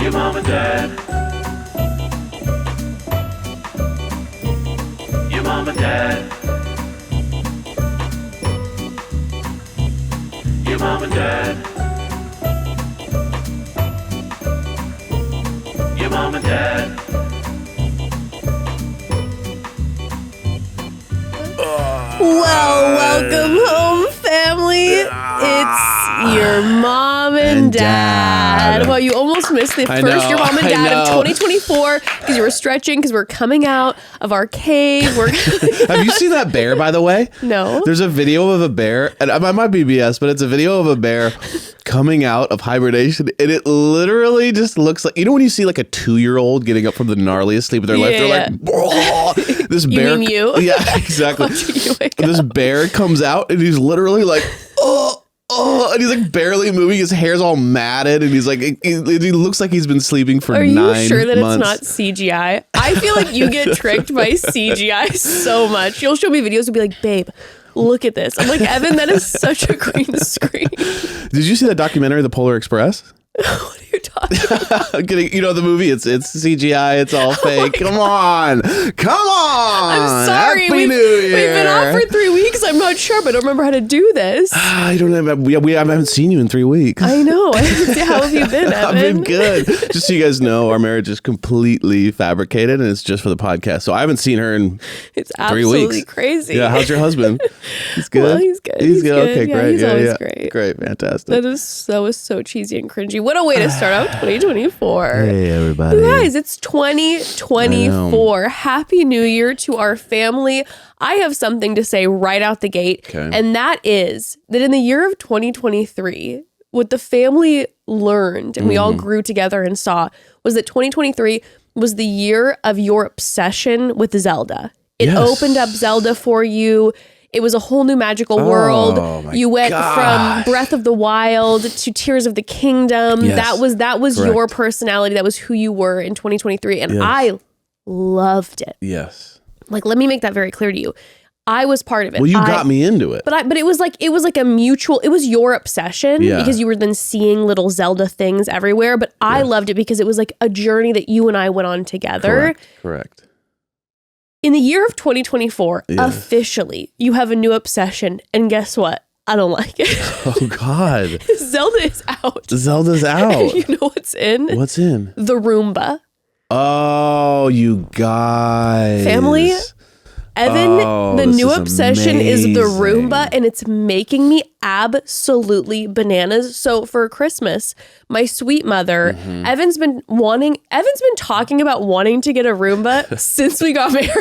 Your mom and dad. Your mom and dad. Your mom and dad. Your mom and dad. Well, welcome home, family. It's your mom and dad. Well, you almost missed the first your mom and dad of 2024 because you were stretching because we're coming out of our cave. Have you seen that bear, by the way? No. There's a video of a bear, and I might be BS, but it's a video of a bear coming out of hibernation, and it literally just looks like, you know when you see like a 2-year-old getting up from the gnarliest sleep of their life, they're like, "Whoa." This bear, you mean you? Yeah, exactly. This bear comes out and he's literally like, and he's like barely moving. His hair's all matted, and he's like, he looks like he's been sleeping for 9 months. Are you sure that it's not CGI? I feel like you get tricked by CGI so much. You'll show me videos and be like, babe, look at this. I'm like, Evan, that is such a green screen. Did you see that documentary, The Polar Express? What are you talking about? I'm kidding. You know the movie, it's CGI, it's all fake. Come on. I'm sorry. Happy New Year. We've been off for 3 weeks. I'm not sure, but I don't remember how to do this. I don't know. I haven't seen you in 3 weeks. I know. How have you been, Evan? I've been good. Just so you guys know, our marriage is completely fabricated, and it's just for the podcast. So I haven't seen her in 3 weeks. It's absolutely crazy. Yeah. How's your husband? He's good. Well, he's good. He's good. Okay, yeah, great. He's always great. Great. Fantastic. That was so cheesy and cringy. What a way to start out 2024. Hey, everybody. You guys, it's 2024. Happy New Year to our family. I have something to say right out the gate. Okay. And that is that in the year of 2023, what the family learned and we all grew together and saw was that 2023 was the year of your obsession with Zelda. It opened up Zelda for you. It was a whole new magical world. You went from Breath of the Wild to Tears of the Kingdom. Yes. That was your personality. That was who you were in 2023. And I loved it. Yes. Like, let me make that very clear to you. I was part of it. Well, you got me into it. But it was like a mutual, it was your obsession because you were then seeing little Zelda things everywhere. But I loved it because it was like a journey that you and I went on together. Correct. In the year of 2024, officially, you have a new obsession. And guess what? I don't like it. Oh, God. Zelda is out. Zelda's out. And you know what's in? What's in? The Roomba. Oh, you guys. Family, Evan, the new obsession is the Roomba, and it's making me absolutely bananas. So for Christmas, my sweet mother, Evan's been talking about wanting to get a Roomba since we got married.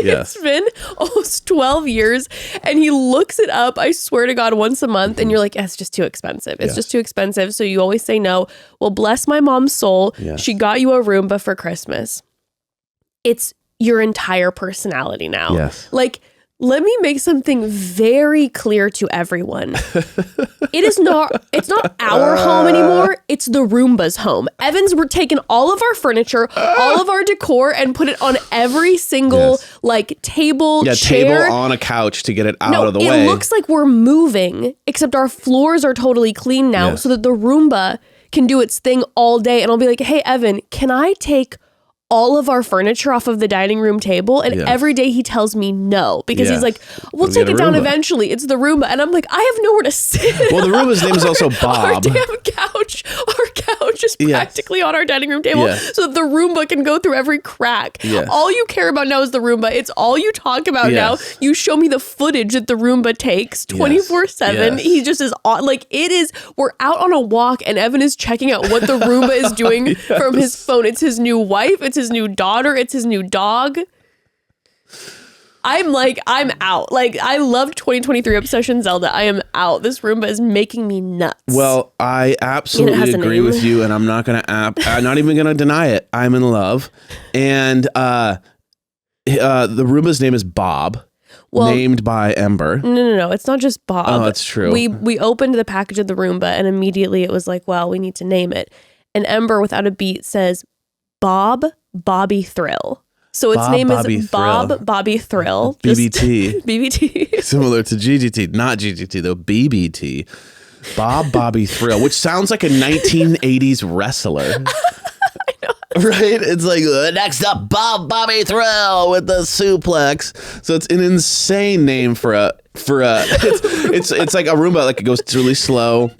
It's been almost 12 years, and he looks it up, I swear to God, once a month, and you're like, it's just too expensive. It's just too expensive. So you always say no. Well, bless my mom's soul. She got you a Roomba for Christmas. It's your entire personality now. Yes. Like, let me make something very clear to everyone. It's not our home anymore. It's the Roomba's home. We're taking all of our furniture, all of our decor, and put it on every single table, chair. Table on a couch to get it out of the way. It looks like we're moving, except our floors are totally clean now so that the Roomba can do its thing all day. And I'll be like, hey, Evan, can I take all of our furniture off of the dining room table? And every day he tells me no, because he's like, we'll take it down eventually. It's the Roomba. And I'm like, I have nowhere to sit. Well, the Roomba's name is also Bob. Our damn couch. Our couch is practically on our dining room table so that the Roomba can go through every crack. All you care about now is the Roomba. It's all you talk about now. You show me the footage that the Roomba takes 24/7. He just is like, it is, we're out on a walk and Evan is checking out what the Roomba is doing from his phone. It's his new wife. It's his new daughter. It's his new dog. I'm out. Like, I loved 2023 Obsession Zelda. I am out. This Roomba is making me nuts. Well, I absolutely agree with you, and I'm not even gonna deny it. I'm in love, and the Roomba's name is Bob. Named by Ember. No. It's not just Bob. Oh, that's true. We opened the package of the Roomba, and immediately it was like, well, we need to name it. And Ember, without a beat, says Bobby Thrill. So its name is Bob Bobby Thrill. BBT. BBT. Similar to GGT. Not GGT, though. BBT. Bob Bobby Thrill, which sounds like a 1980s wrestler. Right? It's like, next up, Bobby Thrill with the suplex. So it's an insane name for a it's like a Roomba, like it goes really slow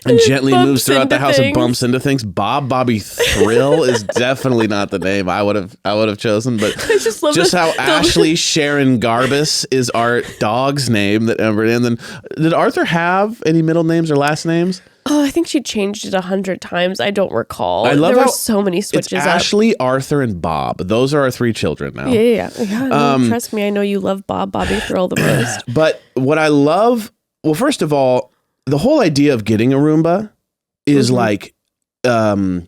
and gently moves throughout the house and bumps into things. Bobby Thrill is definitely not the name I would have chosen, but just how Ashley Sharon Garbus is our dog's name that ever. And then did Arthur have any middle names or last names? Oh, I think she changed it 100 times. I don't recall. I love there were so many switches. It's Ashley, Arthur, and Bob. Those are our 3 children now. Yeah. No, trust me, I know you love Bobby Thrill the most. But what I love, well, first of all, the whole idea of getting a Roomba is like, so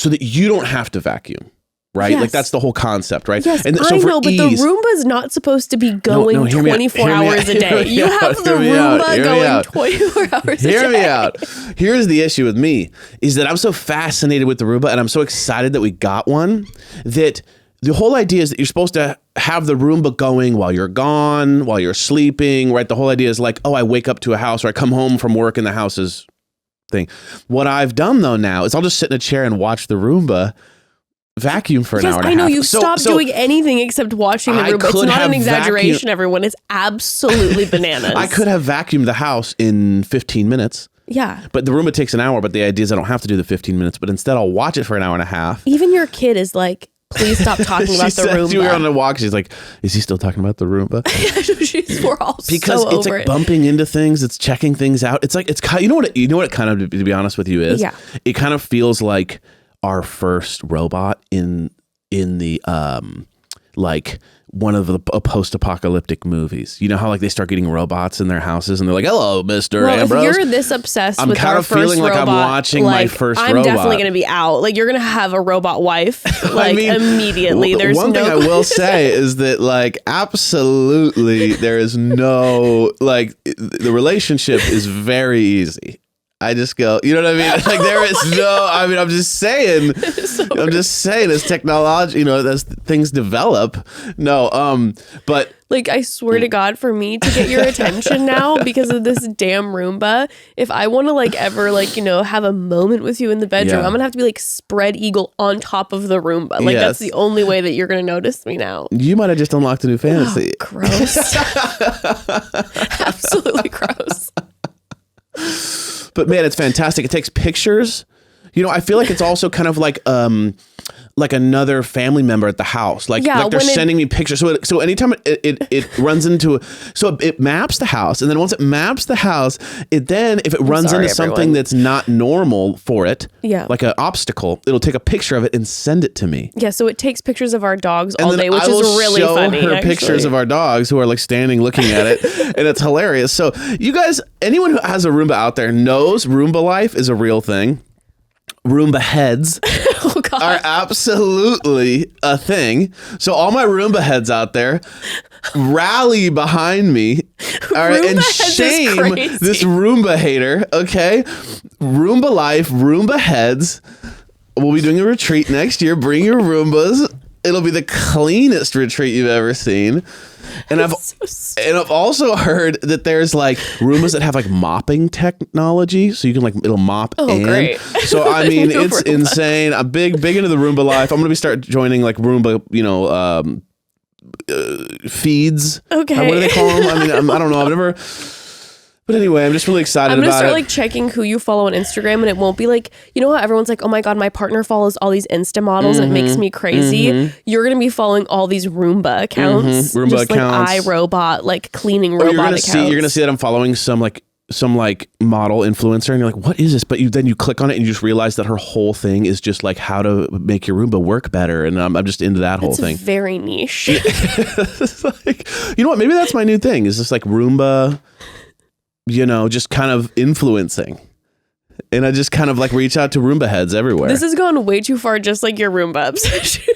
that you don't have to vacuum. Right? Yes. Like that's the whole concept, right? Yes, and I know, but the Roomba's not supposed to be going 24 hours a day. You have the Roomba going 24 hours a day. Hear me out. Here's the issue with me is that I'm so fascinated with the Roomba and I'm so excited that we got one that the whole idea is that you're supposed to have the Roomba going while you're gone, while you're sleeping, right? The whole idea is like, oh, I wake up to a house or I come home from work and the house is thing. What I've done though now is I'll just sit in a chair and watch the Roomba vacuum for an hour and a half. I know you've stopped doing anything except watching the Roomba. It's not an exaggeration, everyone. It's absolutely bananas. I could have vacuumed the house in 15 minutes. Yeah. But the Roomba takes an hour, but the idea is I don't have to do the 15 minutes, but instead I'll watch it for an hour and a half. Even your kid is like, please stop talking about the Roomba. She were on a walk. She's like, is he still talking about the Roomba? We're all because so it's over like bumping into things. It's checking things out. It's like, you know what it kind of, to be honest with you, is? Yeah. It kind of feels like our first robot in the like one of the post-apocalyptic movies. You know how like they start getting robots in their houses and they're like, hello, Mr. Ambrose. If you're this obsessed I'm with kind our of first feeling robot, like I'm watching my first I'm robot. definitely going to be out. Like you're going to have a robot wife immediately. There's one thing I will say is that like absolutely there is no like the relationship is very easy. I just go, you know what I mean? Like there is no, I mean, I'm just saying, as technology, as things develop. No, but like, I swear to God, for me to get your attention now because of this damn Roomba, if I want to like ever like, have a moment with you in the bedroom, I'm going to have to be like spread eagle on top of the Roomba. Like that's the only way that you're going to notice me now. You might have just unlocked a new fantasy. Oh, gross. Absolutely gross. But man, it's fantastic. It takes pictures. I feel like it's also kind of like another family member at the house. Like they're sending me pictures. So anytime it runs into, it maps the house. And then once it maps the house, if it runs into something that's not normal for it, like an obstacle, it'll take a picture of it and send it to me. Yeah. So it takes pictures of our dogs all day, which is really funny. Her pictures of our dogs who are like standing looking at it. And it's hilarious. So you guys, anyone who has a Roomba out there knows Roomba life is a real thing. Roomba heads are absolutely a thing. So all my Roomba heads out there, rally behind me, all right, and shame this Roomba hater. Okay, Roomba life, Roomba heads. We'll be doing a retreat next year. Bring your Roombas. It'll be the cleanest retreat you've ever seen. And I've also heard that there's like Roombas that have like mopping technology, so you can like it'll mop. Oh, great! So I mean, it's insane. I'm big into the Roomba life. I'm gonna start joining like Roomba, feeds. Okay. What do they call them? I mean, I don't know. I've never. But anyway, I'm just really excited about it. I'm going to start like checking who you follow on Instagram, and it won't be like, how everyone's like, oh my God, my partner follows all these Insta models and it makes me crazy. You're going to be following all these Roomba accounts. Roomba just accounts. Like iRobot, like cleaning robot accounts. You're going to see that I'm following some model influencer and you're like, what is this? But then you click on it and you just realize that her whole thing is just like how to make your Roomba work better. And I'm just into that whole thing. It's very niche. It's like, you know what? Maybe that's my new thing is just like Roomba, just kind of influencing. And I just kind of like reach out to Roomba heads everywhere. This has gone way too far, just like your Roomba obsession.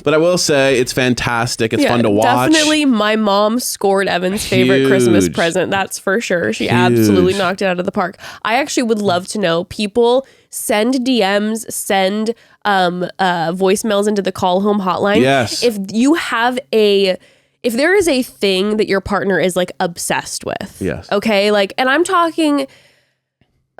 But I will say it's fantastic. It's fun to watch. Definitely my mom scored Evan's favorite Christmas present. That's for sure. She absolutely knocked it out of the park. I actually would love to know, people send DMs, send voicemails into the call home hotline. Yes. If there is a thing that your partner is like obsessed with. Yes. Okay. Like, and I'm talking,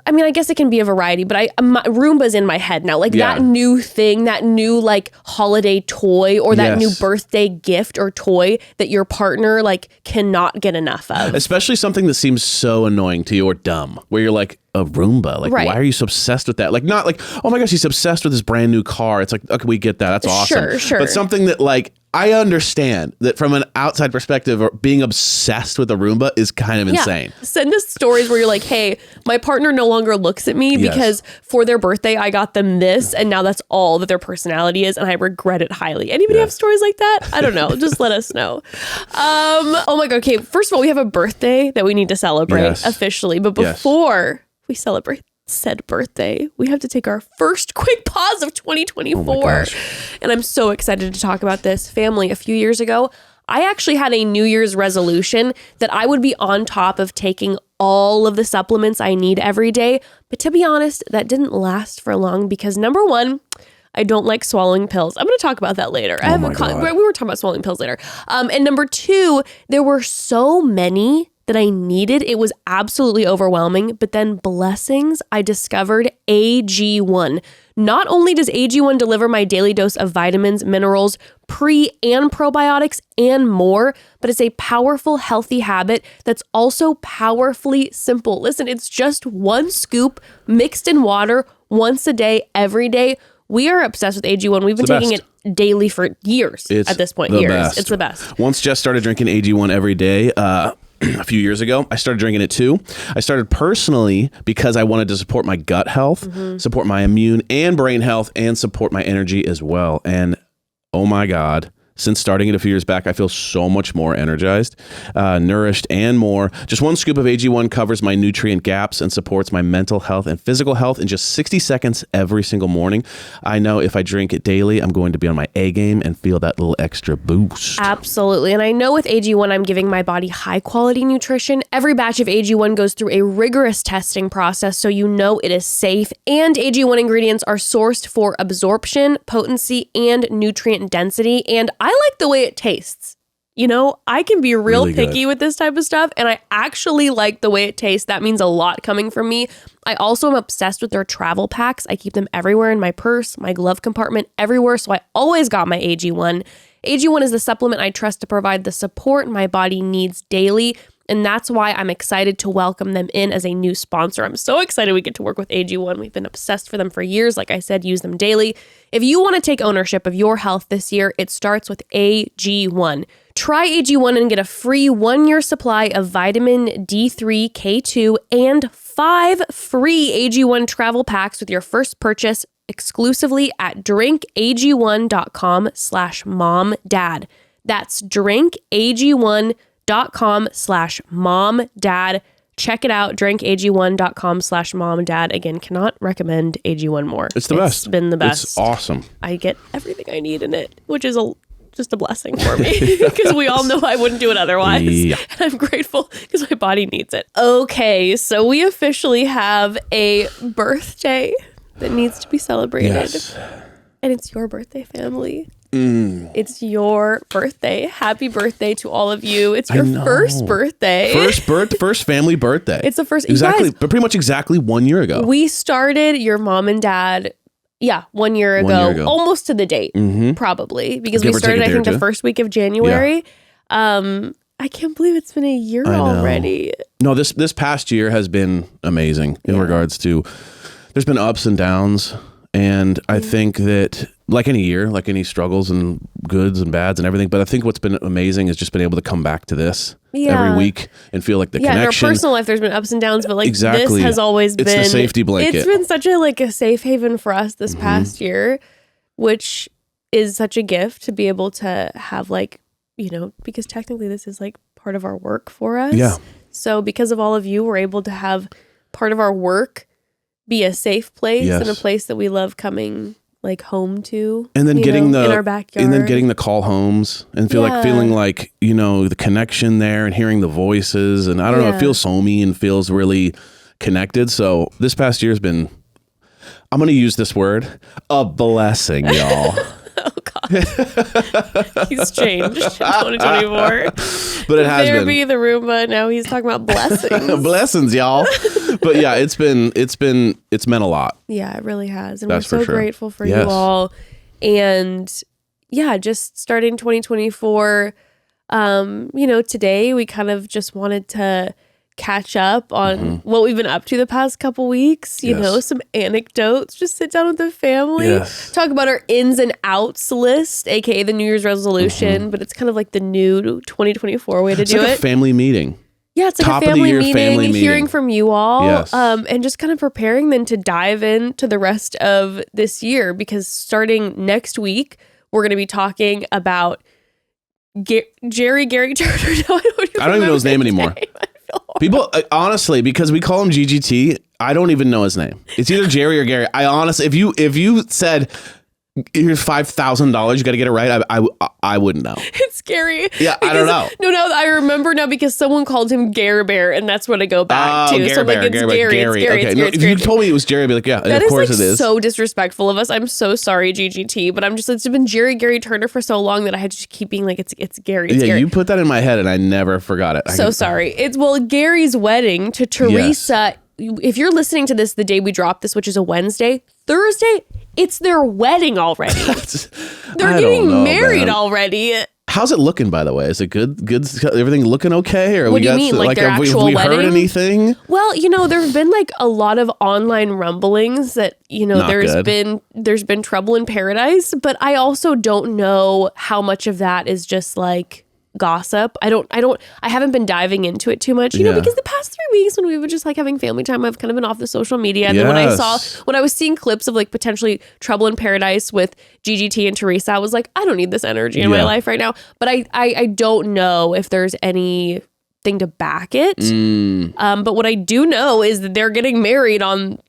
I mean, I guess it can be a variety, but Roomba's in my head now. Like that new thing, that new like holiday toy or that new birthday gift or toy that your partner like cannot get enough of. Especially something that seems so annoying to you or dumb, where you're like, a Roomba? Like, why are you so obsessed with that? Like, not like, oh my gosh, he's obsessed with his brand new car. It's like, okay, we get that. That's awesome. Sure. But something that like, I understand that from an outside perspective, being obsessed with a Roomba is kind of insane. Send us stories where you're like, hey, my partner no longer looks at me because for their birthday, I got them this. And now that's all that their personality is. And I regret it highly. Anybody have stories like that? I don't know. Just let us know. Oh my God. Okay. First of all, we have a birthday that we need to celebrate officially. But before we celebrate said birthday, we have to take our first quick pause of 2024. And I'm so excited to talk about this. Family, a few years ago, I actually had a New Year's resolution that I would be on top of taking all of the supplements I need every day. But to be honest, that didn't last for long because number one, I don't like swallowing pills. I'm going to talk about that later. We were talking about swallowing pills later. And number two, there were so many that I needed. It was absolutely overwhelming. But then blessings, I discovered AG1. Not only does AG1 deliver my daily dose of vitamins, minerals, pre and probiotics, and more, but it's a powerful, healthy habit that's also powerfully simple. Listen, it's just one scoop mixed in water once a day, every day. We are obsessed with AG1. We've been taking it daily for years at this point. It's the best. Once Jess started drinking AG1 every day, a few years ago, I started drinking it too. I started personally because I wanted to support my gut health, support my immune and brain health, and support my energy as well. And oh my God, since starting it a few years back, I feel so much more energized, nourished, and more. Just one scoop of AG1 covers my nutrient gaps and supports my mental health and physical health in just 60 seconds every single morning. I know if I drink it daily, I'm going to be on my A game and feel that little extra boost. Absolutely. And I know with AG1, I'm giving my body high quality nutrition. Every batch of AG1 goes through a rigorous testing process, so you know it is safe. And AG1 ingredients are sourced for absorption, potency, and nutrient density. And I like the way it tastes. You know, I can be real picky with this type of stuff, and I actually like the way it tastes. That means a lot coming from me. I also am obsessed with their travel packs. I keep them everywhere in my purse, my glove compartment, everywhere, so I always got my AG1. AG1 is the supplement I trust to provide the support my body needs daily, and that's why I'm excited to welcome them in as a new sponsor. I'm so excited we get to work with AG1. We've been obsessed for them for years. Like I said, use them daily. If you want to take ownership of your health this year, it starts with AG1. Try AG1 and get a free 1-year supply of vitamin D3, K2, and 5 free AG1 travel packs with your first purchase exclusively at drinkag1.com/momdad. That's drinkag1.com/momdad. Check it out, drinkag1.com/momdad. Again, cannot recommend AG1 more. It's the best. It's been the best. It's awesome. I get everything I need in it, which is just a blessing for me because we all know I wouldn't do it otherwise. Yeah. And I'm grateful because my body needs it. Okay, so we officially have a birthday that needs to be celebrated. Yes. And it's your birthday, family. It's your birthday. Happy birthday to all of you. It's your first birthday. First family birthday. It's the first. Exactly, but pretty much exactly 1 year ago. We started your mom and dad 1 year ago, almost to the date, probably, because we started, I think, the first week of January. Yeah. I can't believe it's been a year already. No, this past year has been amazing in regards to, there's been ups and downs. And I think that like any year, like any struggles and goods and bads and everything, but I think what's been amazing is just been able to come back to this every week and feel like the connection. In our personal life, there's been ups and downs, but like this has always been. It's the safety blanket. It's been such a safe haven for us this past year, which is such a gift to be able to have because technically this is like part of our work for us. Yeah. So because of all of you, we're able to have part of our work be a safe place and a place that we love coming home to, and then in our backyard, and then getting the call homes and feeling like the connection there and hearing the voices, and I don't know, it feels homey and feels really connected. So this past year has been, I'm going to use this word, a blessing, y'all. Oh God, he's changed in 2024. But it has been. There be the Roomba. Now he's talking about blessings. Blessings, y'all. But yeah, it's meant a lot. Yeah, it really has. And That's we're for so sure. grateful for you all. And yeah, just starting 2024, today we kind of just wanted to catch up on what we've been up to the past couple weeks, some anecdotes, just sit down with the family, talk about our ins and outs list, aka the New Year's resolution, but it's kind of like the new 2024 way to do like it. A family meeting. Yeah, it's like Top a of the year family meeting, hearing meeting. from you all, Yes. and just kind of preparing then to dive into the rest of this year, because starting next week, we're going to be talking about Gary Turner. No, I don't even know his name anymore. People, honestly, because we call him GGT, I don't even know his name. It's either Jerry or Gary. I honestly, if you said, here's $5,000, you got to get it right, I wouldn't know. It's scary. Yeah, I don't know. No, I remember now because someone called him Gare Bear, and that's what I go back to. Gary So like Bear, it's Gary. Gary. Okay, It's no, Gary. if you told me it was Jerry, I'd be like, yeah, That of course is it is. so disrespectful of us. I'm so sorry, GGT, but it's been Gary Turner for so long that I had to keep being like, it's Gary. It's Gary. You put that in my head and I never forgot it. Sorry. It's Gary's wedding to Teresa. If you're listening to this the day we drop this, which is a Wednesday, Thursday, it's their wedding already. They're getting married already. How's it looking, by the way? Is it good? Everything looking okay? Or what do you mean? Like their actual wedding? wedding? Heard anything? Well, there have been like a lot of online rumblings that, there's been trouble in paradise, but I also don't know how much of that is just like gossip. I haven't been diving into it too much, because the past 3 weeks when we were just like having family time, I've kind of been off the social media. And then when I was seeing clips of like potentially trouble in paradise with GGT and Teresa, I was like, I don't need this energy in my life right now. But I don't know if there's anything to back it. But what I do know is that they're getting married on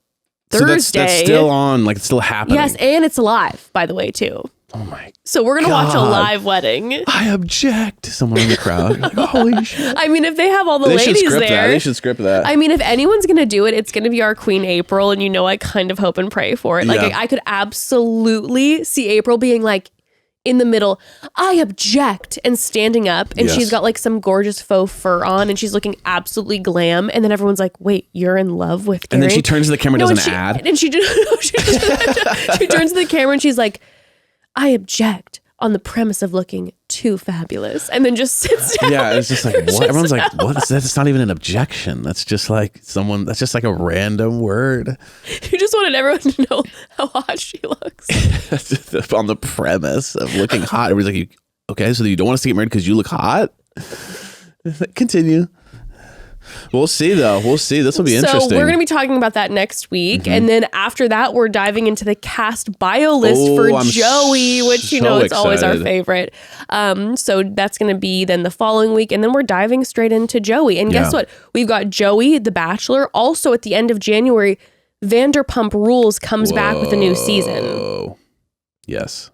Thursday. So that's still on, like it's still happening. Yes, and it's live, by the way, too. Oh my! So we're gonna watch a live wedding. I object. Someone in the crowd. Like, holy shit! I mean, if they have all the ladies there, they should script that. I mean, if anyone's gonna do it, it's gonna be our Queen April, and I kind of hope and pray for it. Like, I could absolutely see April being like in the middle. I object, and standing up, and she's got like some gorgeous faux fur on, and she's looking absolutely glam, and then everyone's like, "Wait, you're in love with Gary?" And then she turns to the camera, and does an ad, and she turns to the camera, and she's like, I object on the premise of looking too fabulous, and then just sits down. Yeah, it's just like, what? Everyone's like, what? That's not even an objection. That's just like that's just like a random word. You just wanted everyone to know how hot she looks. On the premise of looking hot. Everybody's like, okay, so you don't want us to get married because you look hot? Continue. We'll see, though. We'll see. This will be interesting. So we're going to be talking about that next week. And then after that, we're diving into the cast bio list for Joey, which, it's always our favorite. So that's going to be then the following week. And then we're diving straight into Joey. And guess what? We've got Joey, the Bachelor. Also at the end of January, Vanderpump Rules comes back with a new season. Yes.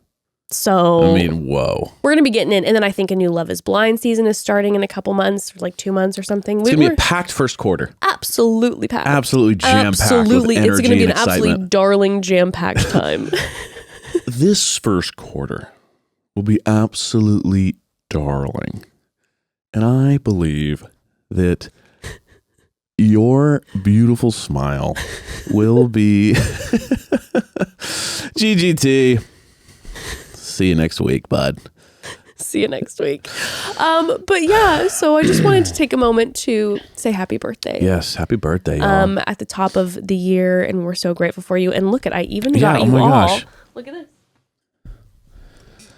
So, whoa. We're going to be getting in. And then I think a new Love is Blind season is starting in a couple months, like 2 months or something. It's going to be a packed first quarter. Absolutely packed. Absolutely jam-packed. Absolutely. It's going to be an absolutely darling jam-packed time. This first quarter will be absolutely darling. And I believe that your beautiful smile will be GGT. See you next week, bud. See you next week. But yeah, so I just wanted to take a moment to say happy birthday. Yes, happy birthday, y'all. At the top of the year, and we're so grateful for you. And look I even got you all. Gosh. Look at this.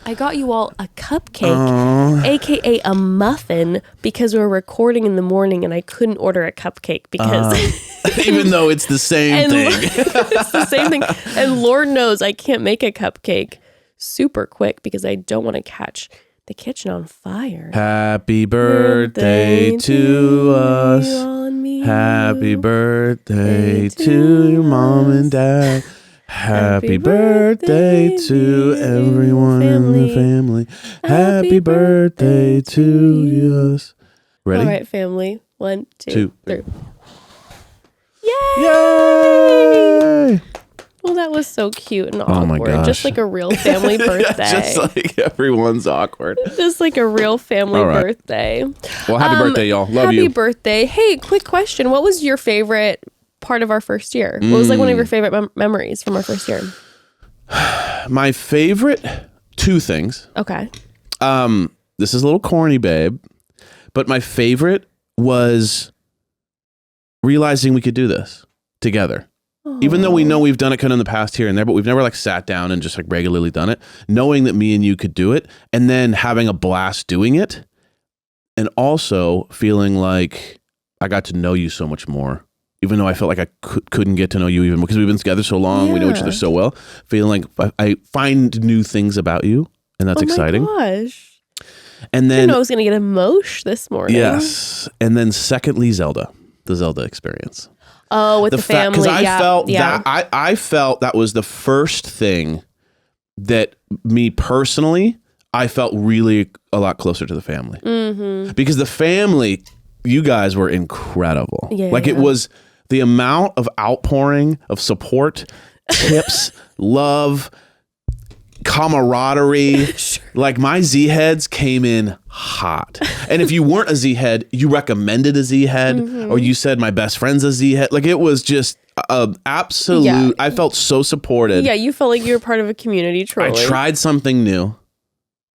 I got you all a cupcake, aka a muffin, because we're recording in the morning and I couldn't order a cupcake because even though it's the same thing. It's the same thing. And Lord knows I can't make a cupcake super quick because I don't want to catch the kitchen on fire. Happy birthday to us. Happy birthday to your mom and dad. Happy birthday to everyone in the family. Happy birthday to us. Ready? All right, family. 1, 2, 3. Yay! Yay! Well, that was so cute and awkward. Oh my gosh. Just like a real family birthday. Just like everyone's awkward. Just like a real family birthday. Well, happy birthday, y'all. Love you. Happy birthday. Hey, quick question. What was your favorite part of our first year? What was like one of your favorite memories from our first year? My favorite, two things. Okay. This is a little corny, babe, but my favorite was realizing we could do this together. Aww. Even though we know we've done it kind of in the past here and there, but we've never like sat down and just like regularly done it. Knowing that me and you could do it, and then having a blast doing it, and also feeling like I got to know you so much more. Even though I felt like I couldn't get to know you even because we've been together so long, we know each other so well. Feeling like I find new things about you, and that's exciting. Oh my gosh. And then I didn't know I was going to get emotion this morning. Yes. And then secondly, the Zelda experience. Oh, with the family. Because I felt that was the first thing that me personally, I felt really a lot closer to the family. Mm-hmm. Because the family, you guys were incredible. Yeah, like it was the amount of outpouring of support, tips, love, camaraderie. Sure. Like my Z heads came in hot. And if you weren't a Z head, you recommended a Z head, or you said my best friend's a Z head. Like it was just absolute. Yeah. I felt so supported. Yeah, you felt like you were part of a community. Truly. I tried something new,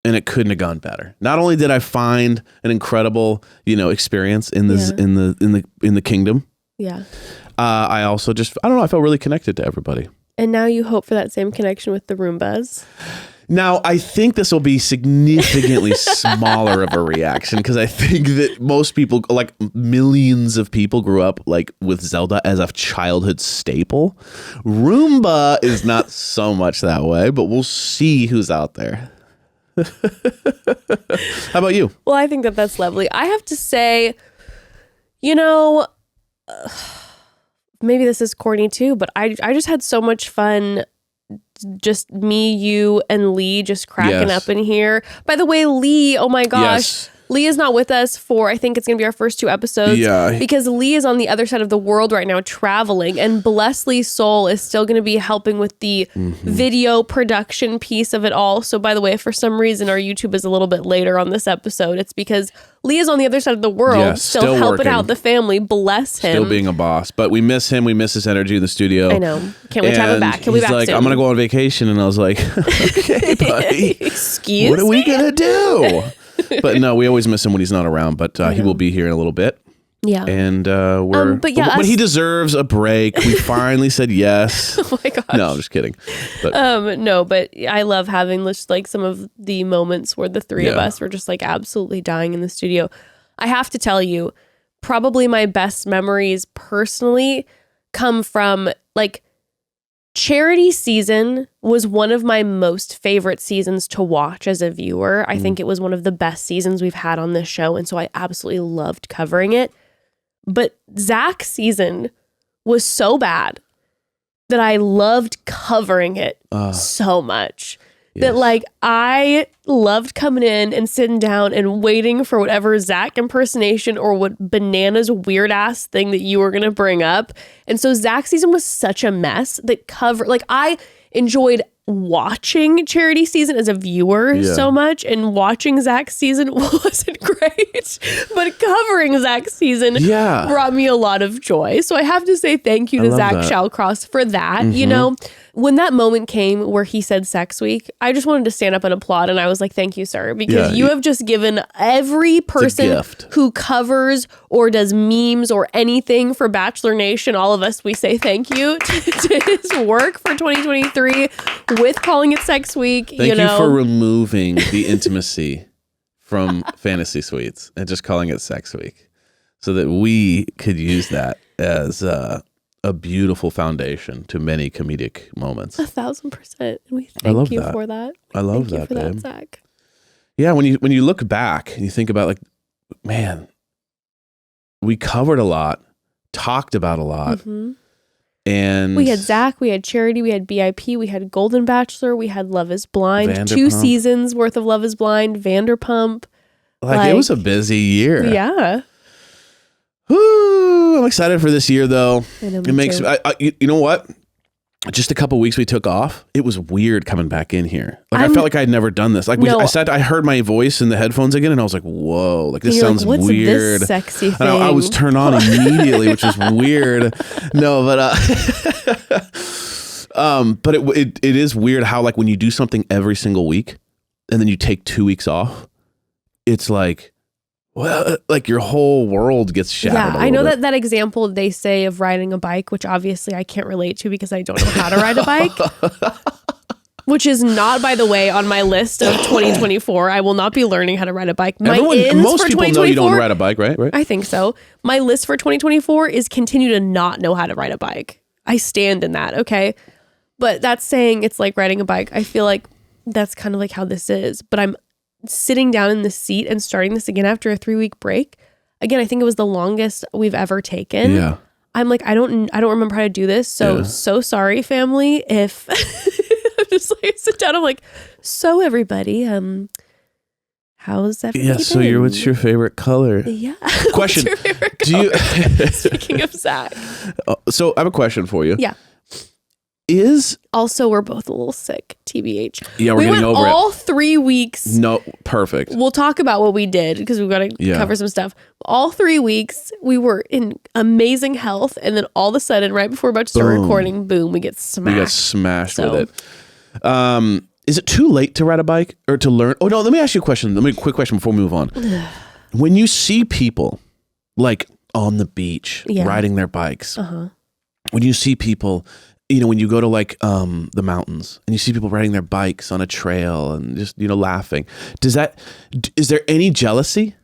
and it couldn't have gone better. Not only did I find an incredible, experience in this in the kingdom. Yeah. I also just I don't know. I felt really connected to everybody. And now you hope for that same connection with the Roombas. Now, I think this will be significantly smaller of a reaction because I think that most people, like millions of people, grew up like with Zelda as a childhood staple. Roomba is not so much that way, but we'll see who's out there. How about you? Well, I think that's lovely. I have to say, maybe this is corny too, but I just had so much fun. Just me, you, and Lee just cracking up in here. By the way, Lee, oh my gosh. Yes. Lee is not with us for, I think it's going to be our first 2 episodes. Yeah. Because Lee is on the other side of the world right now traveling. And bless Lee's soul is still going to be helping with the video production piece of it all. So by the way, if for some reason our YouTube is a little bit later on this episode, it's because Lee is on the other side of the world, still helping working out the family. Bless him. Still being a boss. But we miss him. We miss his energy in the studio. I know. Can't wait to have him back. He'll be back like, soon. I'm going to go on vacation. And I was like, okay, buddy. Excuse me? What are we going to do? But no, we always miss him when he's not around. But he will be here in a little bit. Yeah. And but he deserves a break. We finally said yes. Oh my gosh. No, I'm just kidding. But no, but I love having just like some of the moments where the 3 of us were just like absolutely dying in the studio. I have to tell you, probably my best memories personally come from like Charity season was one of my most favorite seasons to watch as a viewer. I think it was one of the best seasons we've had on this show. And so I absolutely loved covering it. But Zach's season was so bad that I loved covering it so much. Yes. That like I loved coming in and sitting down and waiting for whatever Zach impersonation or what bananas weird ass thing that you were going to bring up. And so Zach's season was such a mess that I enjoyed watching Charity season as a viewer so much, and watching Zach's season wasn't great, but covering Zach's season brought me a lot of joy. So I have to say thank you to Zach Shallcross for that. When that moment came where he said sex week, I just wanted to stand up and applaud. And I was like, thank you, sir, because you have just given every person who covers or does memes or anything for Bachelor Nation, all of us, we say thank you to his work for 2023 with calling it sex week. Thank you for removing the intimacy from fantasy suites and just calling it sex week so that we could use that as a beautiful foundation to many comedic moments. 1,000%. And we thank you for that. I love that, for babe. that, Zach. Yeah, when you look back and you think about like, man, we covered a lot, talked about a lot. And we had Zach, we had Charity, we had BIP, we had Golden Bachelor, we had Love is Blind, Vanderpump. 2 seasons worth of Love is Blind, Vanderpump. Like it was a busy year. Yeah. Woo, I'm excited for this year though. I know, it makes you know what? just a couple weeks we took off, it was weird coming back in here. Like I felt like I'd never done this. Like I heard my voice in the headphones again, and I was like, "Whoa! Like this sounds What's weird." This sexy thing? And I was turned on immediately, which was weird. No, but but it is weird how like when you do something every single week, and then you take 2 weeks off, it's like, well, like your whole world gets shattered. Yeah, I know that example they say of riding a bike, which obviously I can't relate to because I don't know how to ride a bike, which is not, by the way, on my list of 2024. I will not be learning how to ride a bike. Most people know you don't ride a bike, right? I think so. My list for 2024 is continue to not know how to ride a bike. I stand in that, okay? But that's saying it's like riding a bike. I feel like that's kind of like how this is. But I'm sitting down in the seat and starting this again after a 3-week break. Again, I think it was the longest we've ever taken. Yeah. I'm like, I don't remember how to do this. So sorry, family. If I'm just like, I sit down, I'm like, so everybody, how's everything? Yeah. So what's your favorite color? Yeah. Question. What's your favorite color? Speaking of Zach. So I have a question for you. Yeah. Also, we're both a little sick, TBH. Yeah, we're getting over it. All 3 weeks. No, perfect. We'll talk about what we did because we've got to cover some stuff. All 3 weeks, we were in amazing health. And then all of a sudden, right before we're about to start recording, boom, we get smashed. We got smashed with it. Is it too late to ride a bike or to learn? Oh, no, let me ask you a question. Let me a quick question before we move on. When you see people like on the beach riding their bikes, when you see people... when you go to like the mountains and you see people riding their bikes on a trail and just, laughing, is there any jealousy?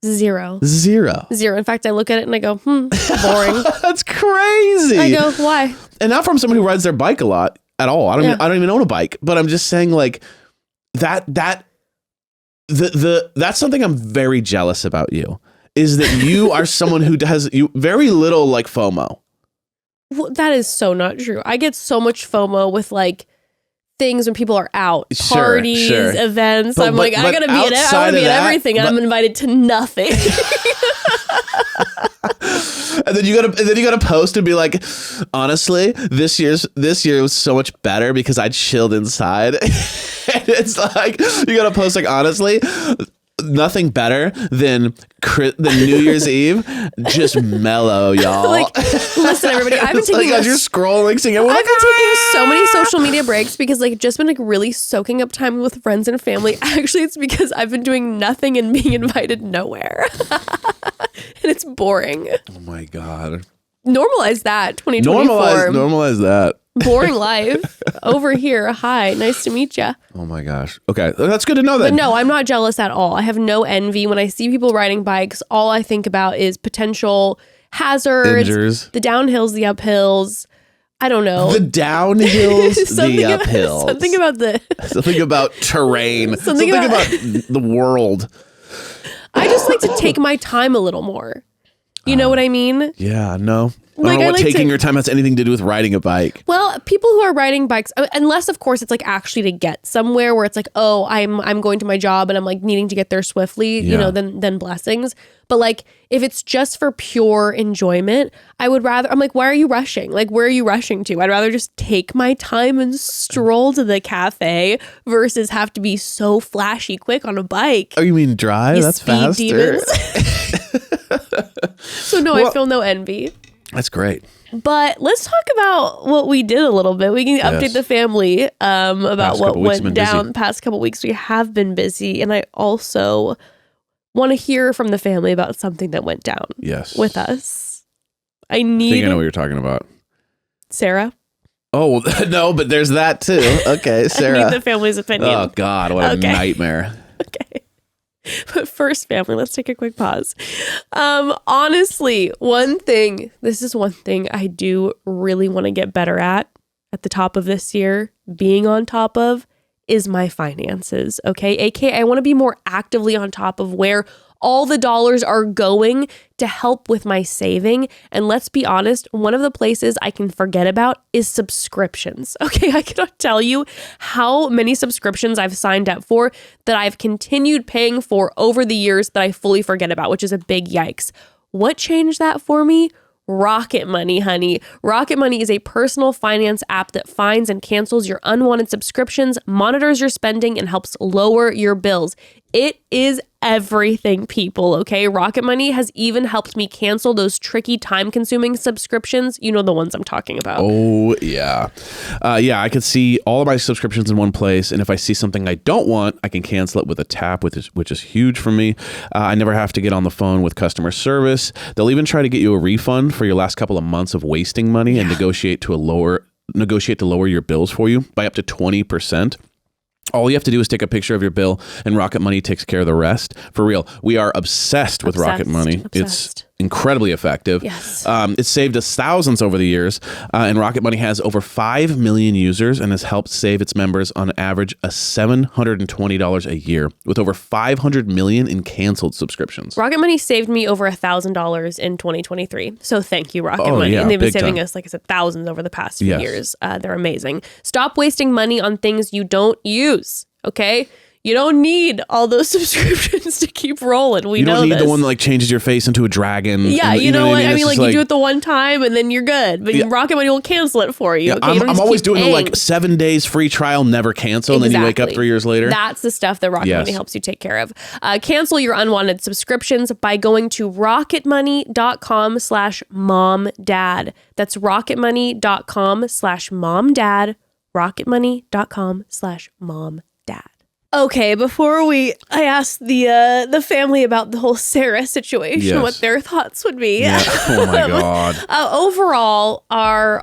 Zero. In fact, I look at it and I go, boring. That's crazy. I go, why? And not from someone who rides their bike a lot at all. I don't even own a bike, but I'm just saying like that's something I'm very jealous about you, is that you are someone who has very little like FOMO. Well, that is so not true. I get so much FOMO with like things when people are out, parties, events. I'm like, I gotta be at it. I want to be at everything, and I'm invited to nothing. And then you gotta post and be like, honestly, this year was so much better because I chilled inside. And it's like you gotta post like, honestly, nothing better than New Year's Eve, just mellow, y'all. Like, listen, everybody, I've been taking as you're scrolling, seeing everyone. I've been taking so many social media breaks because like just been like really soaking up time with friends and family. Actually, it's because I've been doing nothing and being invited nowhere, and it's boring. Oh my god! Normalize that 2024. Normalize that. Boring life over here. Hi, nice to meet you. Oh my gosh. Okay, that's good to know then. But no, I'm not jealous at all. I have no envy. When I see people riding bikes, all I think about is potential hazards, Injures. The downhills, the uphills. I don't know. The downhills, the uphills. Something about terrain. Something about the world. I just like to take my time a little more. You know what I mean? Yeah, no. I don't know what taking your time has anything to do with riding a bike. Well, people who are riding bikes, unless of course it's like actually to get somewhere where it's like, oh, I'm going to my job and I'm like needing to get there swiftly, then blessings. But like if it's just for pure enjoyment, I'm like, why are you rushing? Like, where are you rushing to? I'd rather just take my time and stroll to the cafe versus have to be so flashy quick on a bike. Oh, you mean drive? That's faster. So no, I feel no envy. That's great. But let's talk about what we did a little bit. We can update the family about what went down the past couple weeks. We have been busy. And I also want to hear from the family about something that went down with us. I think I know what you're talking about. Sarah? Oh, no, but there's that too. Okay, Sarah. I need the family's opinion. Oh, God, what a nightmare. Okay. But first, family, let's take a quick pause. Honestly, this is one thing I do really want to get better at the top of this year, being on top of, is my finances, okay? AKA, I want to be more actively on top of where all the dollars are going to help with my saving. And let's be honest, one of the places I can forget about is subscriptions. Okay, I cannot tell you how many subscriptions I've signed up for that I've continued paying for over the years that I fully forget about, which is a big yikes. What changed that for me? Rocket Money, honey. Rocket Money is a personal finance app that finds and cancels your unwanted subscriptions, monitors your spending, and helps lower your bills. It is everything, people, okay? Rocket Money has even helped me cancel those tricky, time-consuming subscriptions. You know the ones I'm talking about. Oh, yeah. I could see all of my subscriptions in one place, and if I see something I don't want, I can cancel it with a tap, which is huge for me. I never have to get on the phone with customer service. They'll even try to get you a refund for your last couple of months of wasting money and negotiate to lower your bills for you by up to 20%. All you have to do is take a picture of your bill, and Rocket Money takes care of the rest. For real, we are obsessed with Rocket Money. It's incredibly effective. Yes. It's saved us thousands over the years, and Rocket Money has over 5 million users and has helped save its members on average $720 a year, with over 500 million in canceled subscriptions. Rocket Money saved me over $1,000 in 2023. So thank you, Rocket Money. Yeah, and they've been big saving time. us, like I said, thousands over the past few years. They're amazing. Stop wasting money on things you don't use. Okay? You don't need all those subscriptions to keep rolling. You don't need the one that like changes your face into a dragon. Yeah, and, you know what I mean? It's Like you do it the one time and then you're good. But Rocket Money will cancel it for you. Yeah, Okay? I'm always doing the like 7 days free trial, never cancel, and then you wake up 3 years later. That's the stuff that Rocket Money helps you take care of. Cancel your unwanted subscriptions by going to rocketmoney.com/momdad. That's rocketmoney.com/momdad. rocketmoney.com/momdad. Okay, before I asked the family about the whole Sarah situation, what their thoughts would be. Yeah. Oh my God. Overall, our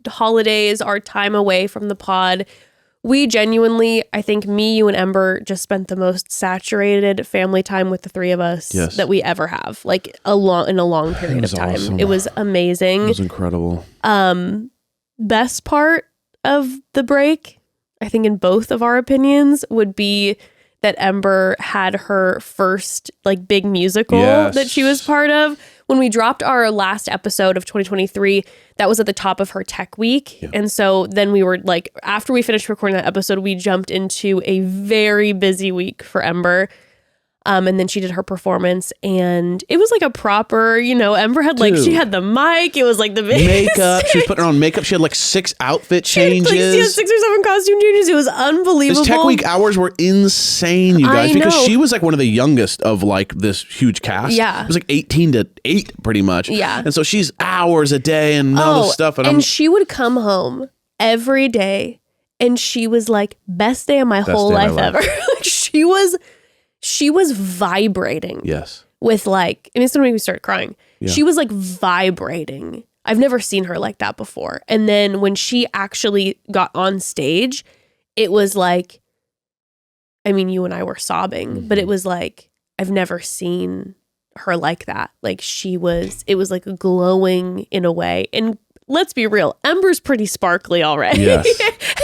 holidays, our time away from the pod, we genuinely, I think me, you, and Ember just spent the most saturated family time with the three of us that we ever have, like in a long period of time. Awesome. It was amazing. It was incredible. Best part of the break, I think in both of our opinions, would be that Ember had her first like big musical that she was part of. When we dropped our last episode of 2023, that was at the top of her tech week. Yeah. And so then we were like, after we finished recording that episode, we jumped into a very busy week for Ember. And then she did her performance, and it was like a proper, Ember had like, she had the mic. It was like the makeup. She was putting on makeup. She had like 6 outfit changes. She had 6 or 7 costume changes. It was unbelievable. Those tech week hours were insane, you guys, because she was like one of the youngest of like this huge cast. Yeah. It was like 18 to 8 pretty much. Yeah. And so she's hours a day and all this stuff. And she would come home every day, and she was like, best day of my whole life ever. Like she was vibrating. Yes. With like, and it's gonna make me start crying. Yeah. She was like vibrating. I've never seen her like that before. And then when she actually got on stage, it was like, I mean, you and I were sobbing, but it was like, I've never seen her like that. Like it was like glowing in a way. And let's be real, Ember's pretty sparkly already. Yes.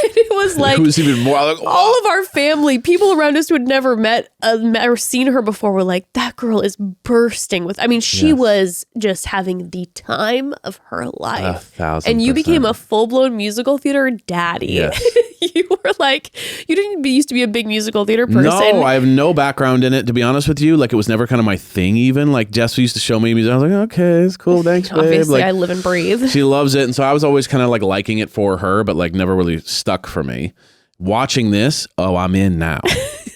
It was like, it was even more like, all of our family, people around us who had never met or seen her before, were like, that girl is bursting with. I mean, she was just having the time of her life. 1,000%. And you became a full-blown musical theater daddy. Yes. You were like, you didn't used to be a big musical theater person. No, I have no background in it, to be honest with you. Like, it was never kind of my thing even. Like, Jess used to show me music. I was like, okay, it's cool. Thanks, babe. Obviously, like, I live and breathe. She loves it. And so I was always kind of like liking it for her, but like never really stuck for me. Watching this, I'm in now.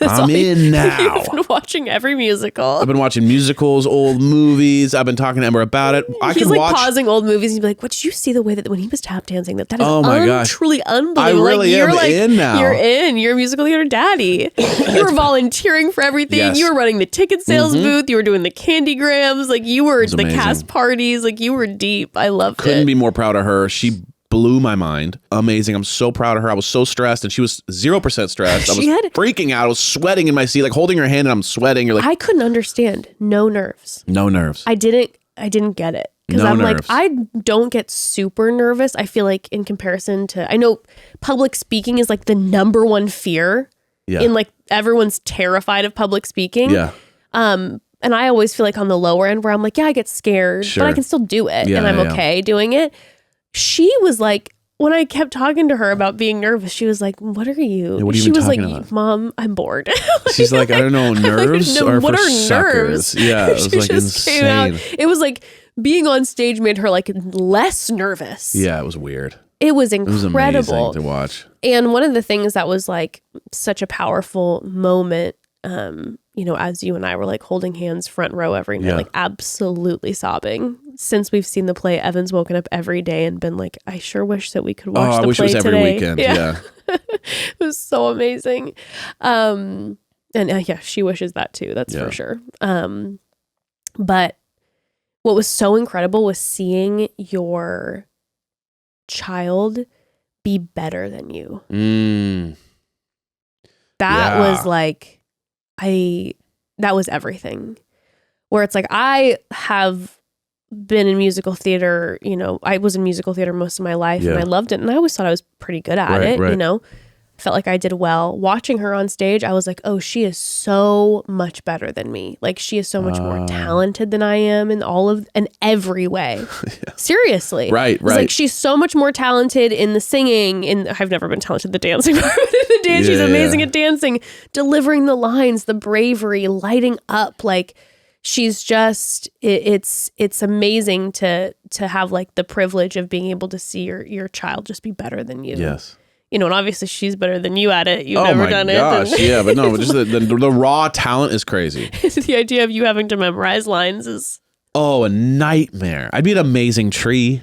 I'm in now. You've been watching every musical. I've been watching musicals, old movies. I've been talking to Ember about it. He's like pausing old movies. He'd be like, "What did you see the way that when he was tap dancing? That is oh my gosh, truly unbelievable." I really am in now. You're in. You're a musical theater daddy. You were volunteering for everything. Yes. You were running the ticket sales booth. You were doing the candygrams. Like you were the cast parties. Like you were deep. I loved it. Couldn't be more proud of her. She blew my mind. Amazing. I'm so proud of her. I was so stressed, and she was 0% stressed. I was freaking out. I was sweating in my seat, like holding her hand, and I'm sweating. You're like, I couldn't understand. No nerves. No nerves. I didn't get it. Because I'm nerves. Like, I don't get super nervous. I feel like in comparison to, I know public speaking is like the number one fear. Yeah. In like everyone's terrified of public speaking. Yeah. And I always feel like on the lower end where I'm like, yeah, I get scared, but I can still do it. And I'm okay doing it. She was like, when I kept talking to her about being nervous, she was like, what are you? Yeah, what are you she was talking like, about? Mom, I'm bored. She's like, I don't know, nerves like, no, are what for are suckers. Nerves? Yeah, it was like insane. It was like being on stage made her like less nervous. Yeah, it was weird. It was incredible. It was amazing to watch. And one of the things that was like such a powerful moment, as you and I were like holding hands front row every night, like absolutely sobbing. Since we've seen the play, Evan's woken up every day and been like, I sure wish that we could watch the I wish play it was today. every weekend. Yeah. It was so amazing. And she wishes that too. That's for sure. But what was so incredible was seeing your child be better than you. That was like, that was everything. Where it's like, I have been in musical theater, I was in musical theater most of my life and I loved it. And I always thought I was pretty good at it, felt like I did well. Watching her on stage, I was like, oh, she is so much better than me. Like she is so much more talented than I am in every way. Seriously. Right. It's like she's so much more talented in the singing, I've never been talented in the dancing part, but in the dance, she's amazing at dancing, delivering the lines, the bravery, lighting up. Like she's just, it's amazing to have like the privilege of being able to see your child just be better than you. Yes. And obviously she's better than you at it. You've never done it. Yeah, but no, just the raw talent is crazy. The idea of you having to memorize lines is... Oh, a nightmare. I'd be an amazing tree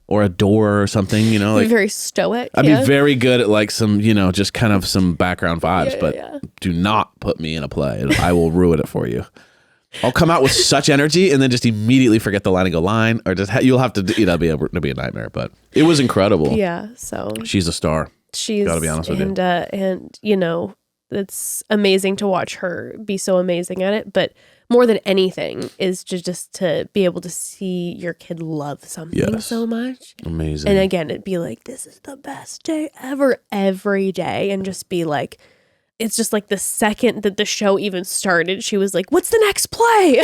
or a door or something, like... very stoic. I'd be very good at like some, just kind of some background vibes, but do not put me in a play. I will ruin it for you. I'll come out with such energy and then just immediately forget the line and go line, or just you'll have to. It'll be a nightmare. But it was incredible. Yeah. So she's a star. She's gotta be honest with you. And it's amazing to watch her be so amazing at it. But more than anything is just to be able to see your kid love something so much. Amazing. And again, it'd be like, this is the best day ever every day, and just be like. It's just like the second that the show even started, she was like, what's the next play?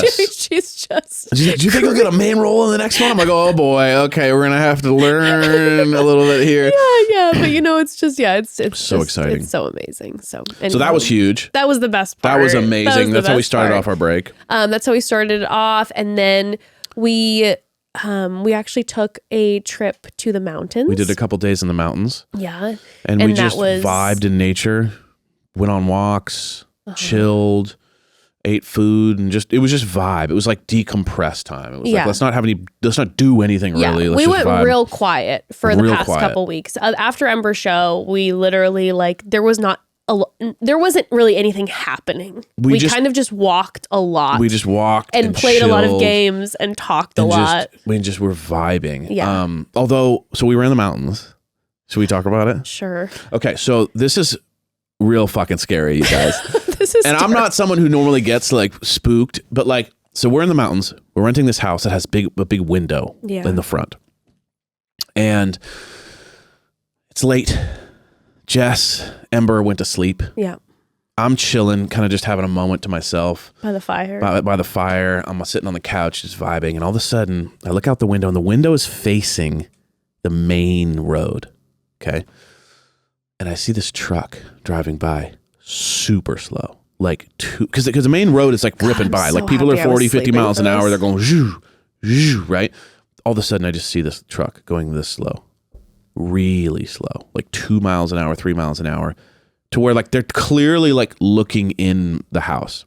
She's just... She's like, do you think I'll get a main role in the next one? I'm like, oh boy, okay, we're going to have to learn a little bit here. Yeah, but it's just, it's so exciting. It's so amazing. So that was huge. That was the best part. That was amazing. That's how we started off our break. That's how we started off. And then we actually took a trip to the mountains. We did a couple days in the mountains. Yeah. And we just vibed in nature. Went on walks, chilled, ate food, and it was just vibe. It was like decompress time. It was like, let's not do anything really. We went real quiet for the past couple weeks. After Ember's show, we literally there wasn't really anything happening. We kind of just walked a lot. We just walked and played chilled, a lot of games and talked a lot. We just were vibing. Yeah. So we were in the mountains. Should we talk about it? Sure. Okay, so this is real fucking scary, you guys. This is I'm not someone who normally gets spooked, but so we're in the mountains. We're renting this house that has a big window in the front. And it's late. Jess, Ember went to sleep. Yeah. I'm chilling, kind of just having a moment to myself. By the fire. By the fire. I'm sitting on the couch just vibing. And all of a sudden, I look out the window, and the window is facing the main road. Okay. And I see this truck driving by super slow, because the main road is ripping by. So people are 40, 50 miles an hour. This. They're going, zhoo, zhoo, right? All of a sudden, I just see this truck going this slow, really slow, 2 miles an hour, 3 miles an hour, to where they're clearly looking in the house.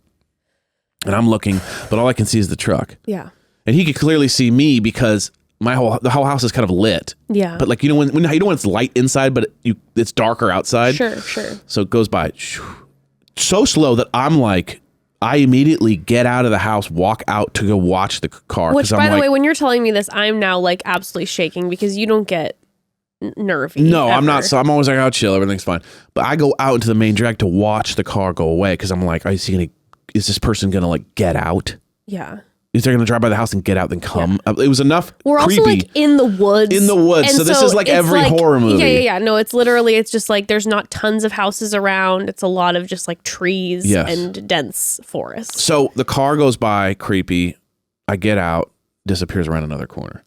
And I'm looking, but all I can see is the truck. Yeah. And he could clearly see me because the whole house is kind of lit. Yeah. But when it's light inside, but it's darker outside. Sure. So it goes by so slow that I immediately get out of the house, walk out to go watch the car. Which, by the way, when you're telling me this, I'm now absolutely shaking because you don't get nervy. No, ever. I'm not. So I'm always like, oh, chill, everything's fine. But I go out into the main drag to watch the car go away because I'm like, is this person gonna get out? Yeah. Is they going to drive by the house and get out then come? Yeah. It was enough We're creepy. Also in the woods. In the woods. And so this is every horror movie. Yeah. No, it's just there's not tons of houses around. It's a lot of just trees and dense forest. So the car goes by, creepy. I get out, disappears around another corner.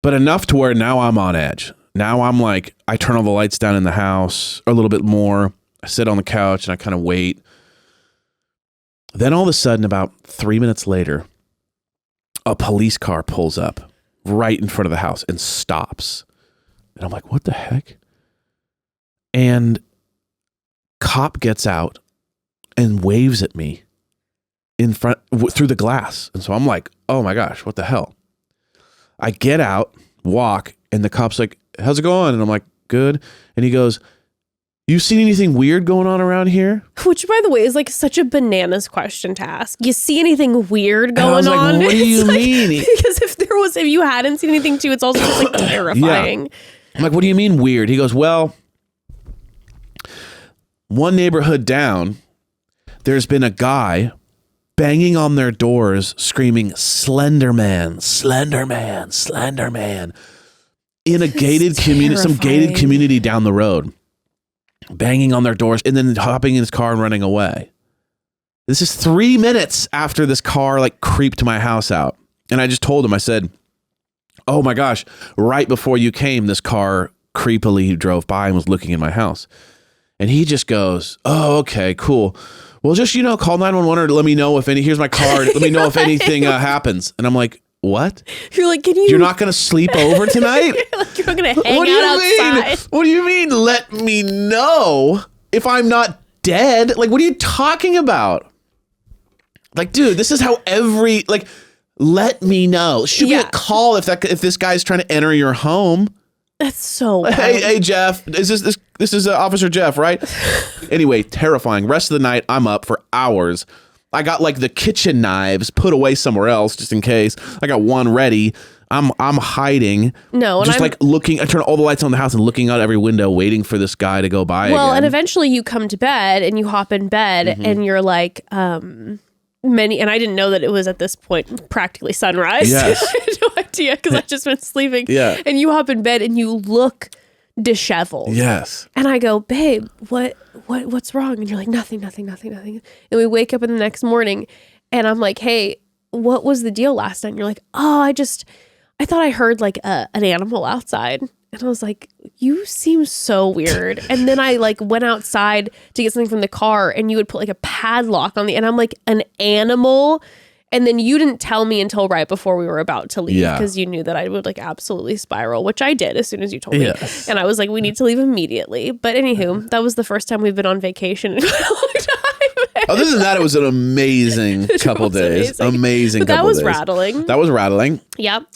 But enough to where now I'm on edge. Now I'm I turn all the lights down in the house a little bit more. I sit on the couch and I kind of wait. Then all of a sudden, about 3 minutes later, a police car pulls up right in front of the house and stops. And I'm like, what the heck? And cop gets out and waves at me in front through the glass. And so I'm like, oh my gosh, what the hell? I get out, walk, and the cop's like, how's it going? And I'm like, good. And he goes, you seen anything weird going on around here? Which, by the way, is like such a bananas question to ask. You see anything weird going and I was on? Like, what do you mean? Because if you hadn't seen anything too, it's also just like terrifying. Yeah. I'm like, what do you mean weird? He goes, well, one neighborhood down, there's been a guy banging on their doors, screaming, Slender Man, Slender Man, Slender Man, in a gated community, some gated community down the road, banging on their doors and then hopping in his car and running away. This is 3 minutes after this car like creeped my house out. And I just told him, I said, oh my gosh, right before you came, this car creepily drove by and was looking in my house. And he just goes, oh, okay, cool. Well, just, call 911 or let me know if here's my card. Let me know if anything happens. And I'm like, what? You're like, you're not going to sleep over tonight? You're not going to hang out outside. What do you mean? Let me know if I'm not dead? Like, what are you talking about? Like, dude, this is how let me know. Shoot me a call if this guy's trying to enter your home. That's so wild. Hey, Jeff, this is Officer Jeff, right? Anyway, terrifying. Rest of the night, I'm up for hours. I got like the kitchen knives put away somewhere else just in case. I got one ready. I'm hiding. No, and just like looking. I turn all the lights on in the house and looking out every window, waiting for this guy to go by. Well, again. and eventually you come to bed and you hop in bed and you're like, and I didn't know that it was at this point practically sunrise. Yes. I had no idea because I just been sleeping. Yeah. And you hop in bed and you look disheveled. Yes. And I go, babe, what's wrong? And you're like, nothing. And we wake up in the next morning and I'm like, hey, what was the deal last night? And you're like, oh, I thought I heard like an animal outside. And I was like, you seem so weird. And then I like went outside to get something from the car and you would put like a padlock on and I'm like, an animal? And then you didn't tell me until right before we were about to leave because you knew that I would like absolutely spiral, which I did as soon as you told me. And I was like, we need to leave immediately. But anywho, that was the first time we've been on vacation in a long time. Other than that, it was an amazing couple days. Amazing but that couple was days. Rattling. That was rattling. Yep.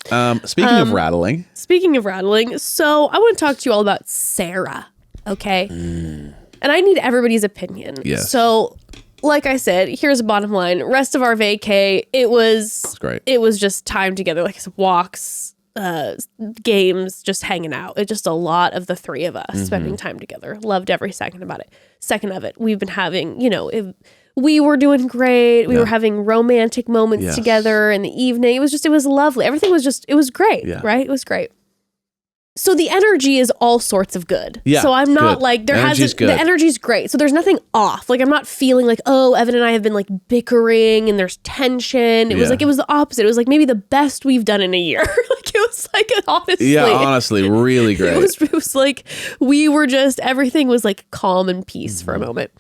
Speaking of rattling. So I want to talk to you all about Sarah. Okay. And I need everybody's opinion. Yes. So like I said, here's the bottom line. Rest of our vacay, it was great. It was just time together, like walks, games, just hanging out. It's just a lot of the three of us spending time together. Loved every second of it. We've been having, we were doing great. We were having romantic moments together in the evening. It was lovely. Everything was it was great, right? It was great. So the energy is all sorts of good. Yeah, so I'm not like the energy's great. So there's nothing off. Like I'm not feeling like, oh, Evan and I have been like bickering and there's tension. It was the opposite. It was like maybe the best we've done in a year. Like it was like honestly really great. It was like we were everything was like calm and peace for a moment.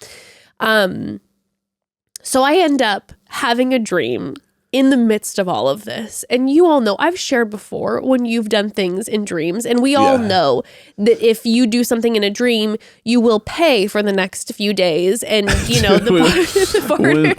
So I end up having a dream in the midst of all of this. And you all know, I've shared before when you've done things in dreams, and we all know that if you do something in a dream, you will pay for the next few days. And,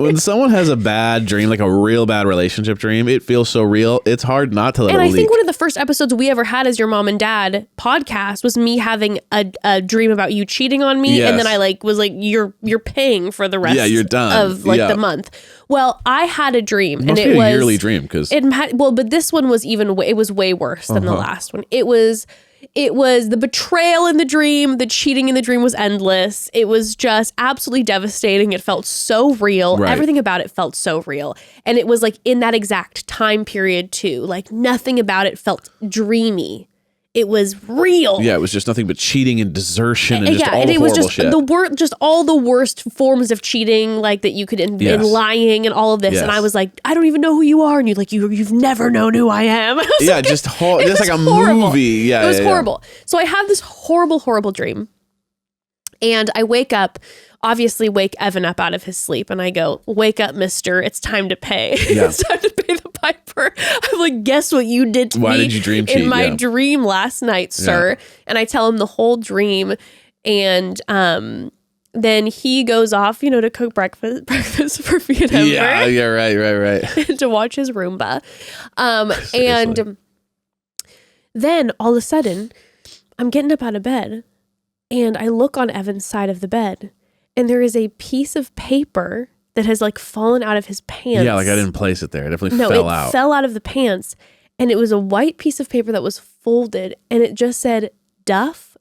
when someone has a bad dream, like a real bad relationship dream, it feels so real. It's hard not to let it leak. And I think one of the first episodes we ever had as your mom and dad podcast was me having a dream about you cheating on me. Yes. And then I was like, you're paying for the rest you're done. of the month. Well, I had a dream, and it was a yearly dream but this one was it was way worse than the last one. It was the betrayal in the dream, the cheating in the dream was endless. It was just absolutely devastating. It felt so real. Right. Everything about it felt so real, and it was like in that exact time period too. Like nothing about it felt dreamy. It was real. Yeah, it was just nothing but cheating and desertion and just all the horrible shit. Just all the worst forms of cheating, like that you could in lying and all of this. Yes. And I was like, I don't even know who you are, and you're like, you've never known who I am. I just like a movie. Yeah, it was horrible. So I have this horrible dream, And I wake up, obviously wake Evan up out of his sleep. And I go, wake up, mister. It's time to pay. Yeah. It's time to pay the piper. I'm like, guess what you did to me did you dream cheat? in my dream last night, sir? Yeah. And I tell him the whole dream. And then he goes off, to cook breakfast for me and him. Yeah, right. To watch his Roomba. And then all of a sudden, I'm getting up out of bed. And I look on Evan's side of the bed, and there is a piece of paper that has like fallen out of his pants. Yeah, like I didn't place it there. It definitely fell out. It fell out of the pants, and it was a white piece of paper that was folded, and it just said Duff,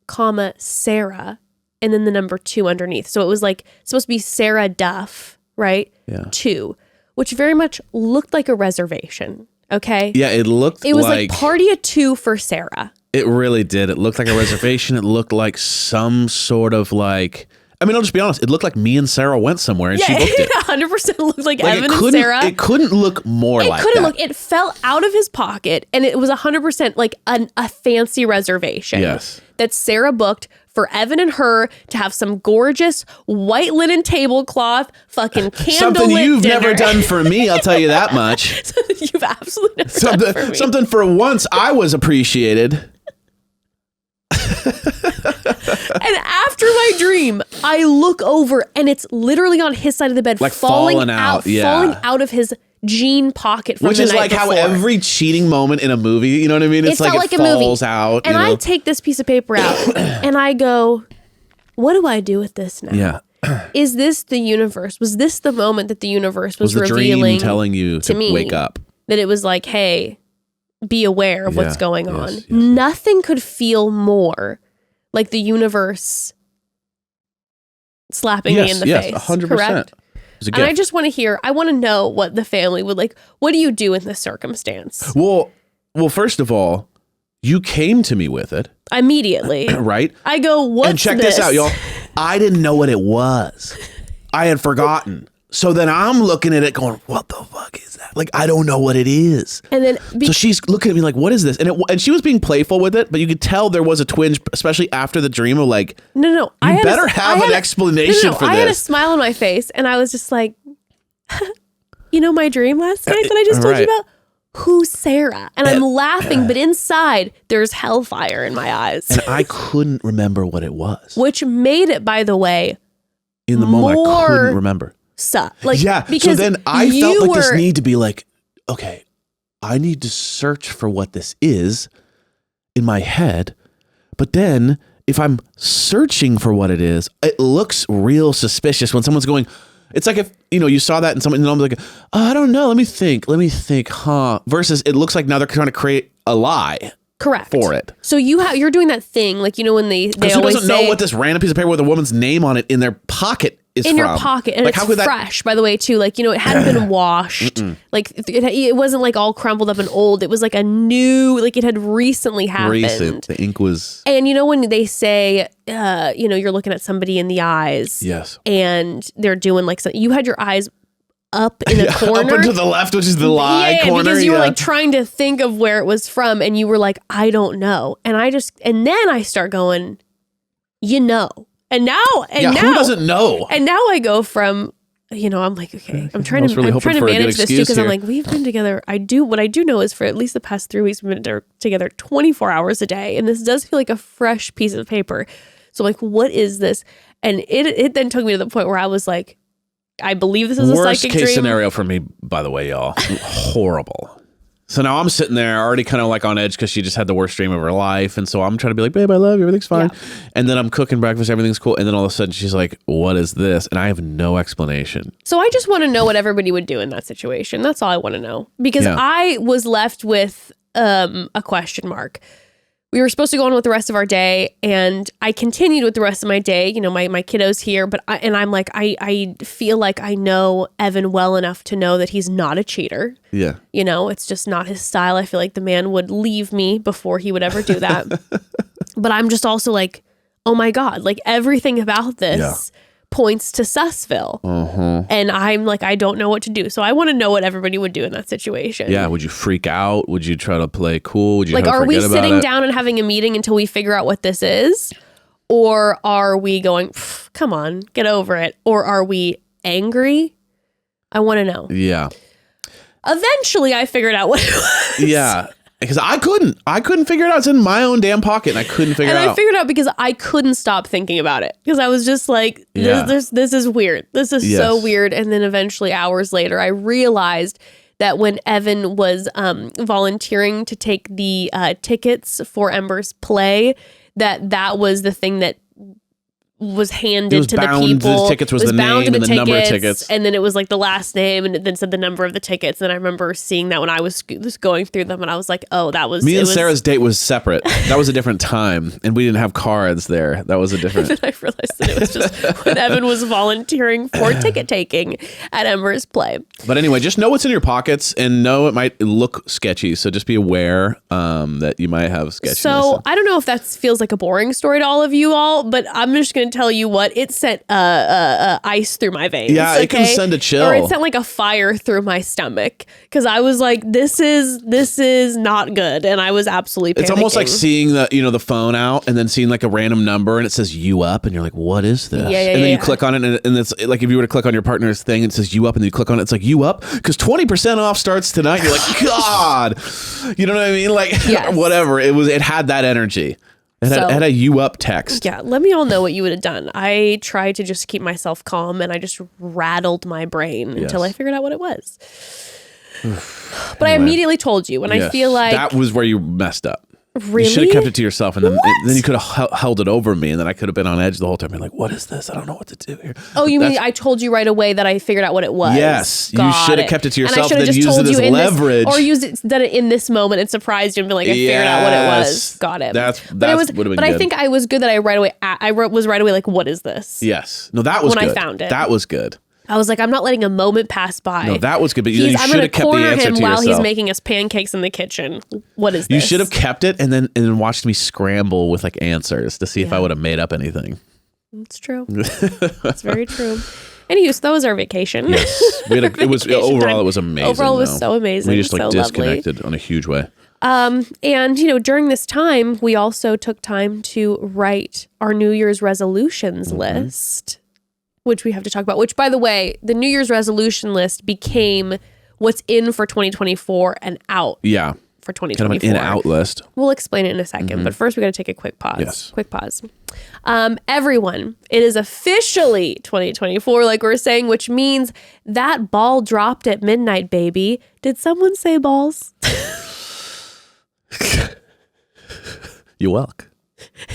Sarah, and then the number 2 underneath. So it was like supposed to be Sarah Duff, right? Yeah. 2, which very much looked like a reservation. Okay. Yeah, it was like party of 2 for Sarah. It really did. It looked like a reservation. It looked like some sort of like, I mean, I'll just be honest. It looked like me and Sarah went somewhere and she booked it. 100% looked like Evan and Sarah. It couldn't look more like that. It couldn't look. It fell out of his pocket, and it was 100% like a fancy reservation. Yes. That Sarah booked for Evan and her to have some gorgeous white linen tablecloth, fucking candlelit Something you've dinner. never done for me, I'll tell you that much. Something you've absolutely never done for me. Something for once I was appreciated. And after my dream, I look over and it's literally on his side of the bed, like falling out, falling out of his jean pocket from Which the is night like before. how every cheating moment in a movie, you know what I mean? It's like it falls out. And I take this piece of paper out and I go, what do I do with this now? Yeah. Is this the universe? Was this the moment that the universe was the revealing dream telling you to me wake up? That it was like, hey, be aware of what's going on. Yes. Nothing could feel more like the universe slapping me in the face. 100%. Correct? It's a And I gift. just want to know what the family would like. What do you do in this circumstance? Well, first of all, you came to me with it. Immediately. Right? I go, what's And check this out, y'all. I didn't know what it was. I had forgotten. So then I'm looking at it going, what the fuck is that? Like, I don't know what it is. And then So she's looking at me like, what is this? And she was being playful with it, but you could tell there was a twinge, especially after the dream of like, no. You better have an explanation for I had a this. smile on my face and I was just like, my dream last night that I just told you about? Who's Sarah? And I'm laughing, but inside there's hellfire in my eyes. And I couldn't remember what it was. Which made it, by the way, In the moment, I more couldn't remember. Because so then I felt like this were- need to be like, okay, I need to search for what this is in my head. But then if I'm searching for what it is, it looks real suspicious when someone's going, it's like if, you saw that and someone, and I'm like, oh, I don't know. Let me think, versus it looks like now they're trying to create a lie. Correct. For it. So you're doing that thing, like, when they Because always who doesn't know what this random piece of paper with a woman's name on it in their pocket is in from? your pocket, and like, it's fresh, by the way, too. Like, it hadn't been washed. Like, it wasn't like all crumpled up and old. It was like a new, like it had recently happened. The ink was. And when they say, you're looking at somebody in the eyes. Yes. And they're doing like, you had your eyes up in a corner. Up and to the left, which is the lie corner. Because you were like trying to think of where it was from, and you were like, I don't know. And then I start going, And now, who doesn't know? And now I go from, I'm like, okay, I'm trying to manage this too, because I'm like, we've been together. What I do know is for at least the past 3 weeks, we've been together 24 hours a day. And this does feel like a fresh piece of paper. So I'm like, what is this? And it then took me to the point where I was like, I believe this is a psychic dream. Worst case scenario for me, by the way, y'all. Horrible. So now I'm sitting there already kind of like on edge because she just had the worst dream of her life. And so I'm trying to be like, babe, I love you. Everything's fine. Yeah. And then I'm cooking breakfast. Everything's cool. And then all of a sudden she's like, what is this? And I have no explanation. So I just want to know what everybody would do in that situation. That's all I want to know. Because I was left with a question mark. We were supposed to go on with the rest of our day, and I continued with the rest of my day. My kiddo's here, but I'm like, I feel like I know Evan well enough to know that he's not a cheater. Yeah. It's just not his style. I feel like the man would leave me before he would ever do that. But I'm just also like, oh my God, like everything about this points to Sussville. And I'm like, I don't know what to do. So I want to know what everybody would do in that situation. Yeah. Would you freak out? Would you try to play cool? Would you like, try to are we forget about sitting it? down and having a meeting until we figure out what this is? Or are we going, come on, get over it? Or are we angry? I want to know. Yeah. Eventually, I figured out what it was. Yeah. Because I couldn't figure it out. It's in my own damn pocket, and I couldn't figure it out. And I figured it out because I couldn't stop thinking about it. Because I was just like, this is weird. This is so weird. And then eventually, hours later, I realized that when Evan was volunteering to take the tickets for Ember's play, that was the thing that was handed to the people. The tickets was the name and the number of tickets. And then it was like the last name and it then said the number of the tickets. And I remember seeing that when I was just going through them and I was like, oh, that was... Me and Sarah's date was separate. That was a different time. And we didn't have cards there. That was a different... And then I realized that it was just when Evan was volunteering for ticket taking at Ember's play. But anyway, just know what's in your pockets and know it might look sketchy. So just be aware that you might have sketchiness. So I don't know if that feels like a boring story to all of you all, but I'm just going to tell you what, it sent ice through my veins. Yeah, it can send a chill. Or it sent like a fire through my stomach because I was like, this is not good, and I was absolutely panicking. It's almost like seeing the phone out and then seeing like a random number and it says you up and you're like, what is this? And then you click on it and it's like if you were to click on your partner's thing and it says you up and then you click on it, it's like you up because 20% off starts tonight. You're like, God, you know what I mean? Like whatever. It had that energy. It had a you up text. Yeah, let me all know what you would have done. I tried to just keep myself calm and I just rattled my brain until I figured out what it was. But anyway, I immediately told you, and I feel like... That was where you messed up. Really? You should have kept it to yourself, and then you could have held it over me, and then I could have been on edge the whole time. You're like, what is this? I don't know what to do here. Oh, you mean I told you right away that I figured out what it was? Yes. You should have kept it to yourself and then used it as leverage. Or used it done it in this moment and surprised you and been like, I figured out what it was. Got it. That would have been good. I think I was good that I was right away like, what is this? Yes. No, that was good. When I found it. That was good. I was like, I'm not letting a moment pass by. No, that was good, but you should have kept the answer to yourself. I'm going to corner him while he's making us pancakes in the kitchen. What is this? You should have kept it and then watched me scramble with like answers to see if I would have made up anything. It's true. It's very true. Anywho, so that was our vacation. Yes. It was amazing. Overall, it was so amazing. We just like so disconnected lovely. On a huge way. And during this time, we also took time to write our New Year's resolutions list, which we have to talk about, which, by the way, the New Year's resolution list became what's in for 2024 and out for 2024. Kind of an in-out list. We'll explain it in a second, but first we got to take a quick pause. Yes. Quick pause. Everyone, it is officially 2024, like we're saying, which means that ball dropped at midnight, baby. Did someone say balls? You're welcome.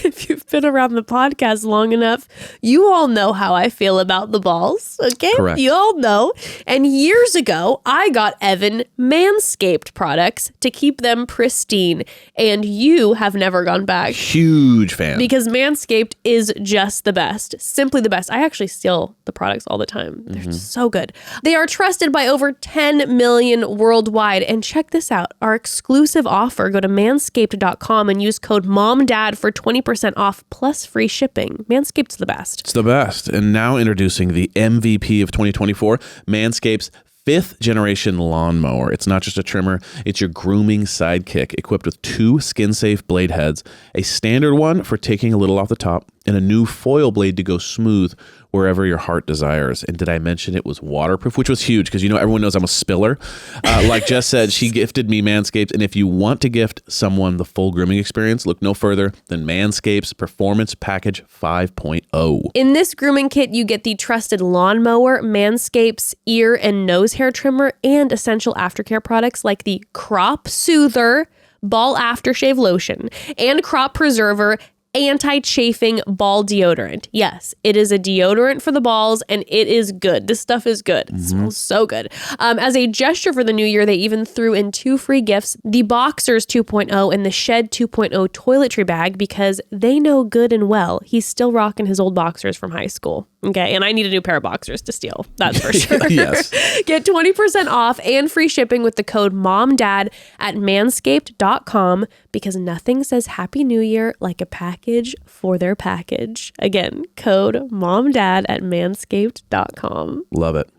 If you've been around the podcast long enough, you all know how I feel about the balls, okay? Correct. You all know. And years ago, I got Evan Manscaped products to keep them pristine, and you have never gone back. Huge fan. Because Manscaped is just the best. Simply the best. I actually steal the products all the time. They're so good. They are trusted by over 10 million worldwide. And check this out. Our exclusive offer, go to manscaped.com and use code MOMDAD for 20% off plus free shipping. Manscaped's the best. It's the best. And now introducing the MVP of 2024, Manscaped's 5th generation lawnmower. It's not just a trimmer, it's your grooming sidekick, equipped with 2 skin-safe blade heads, a standard one for taking a little off the top, and a new foil blade to go smooth wherever your heart desires. And did I mention it was waterproof, which was huge because everyone knows I'm a spiller. Like Jess said, she gifted me Manscaped. And if you want to gift someone the full grooming experience, look no further than Manscaped's Performance Package 5.0. In this grooming kit, you get the trusted lawnmower, Manscaped's ear and nose hair trimmer, and essential aftercare products like the Crop Soother Ball Aftershave Lotion and Crop Preserver anti-chafing ball deodorant. Yes, it is a deodorant for the balls and it is good. This stuff is good. It smells so good. As a gesture for the new year, they even threw in 2 free gifts, the Boxers 2.0 and the Shed 2.0 toiletry bag, because they know good and well he's still rocking his old boxers from high school. Okay, and I need a new pair of boxers to steal. That's for sure. Yes. Get 20% off and free shipping with the code MOMDAD at manscaped.com, because nothing says Happy New Year like a package for their package. Again, code MOMDAD at manscaped.com. Love it.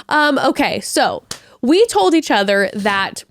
Okay, so we told each other that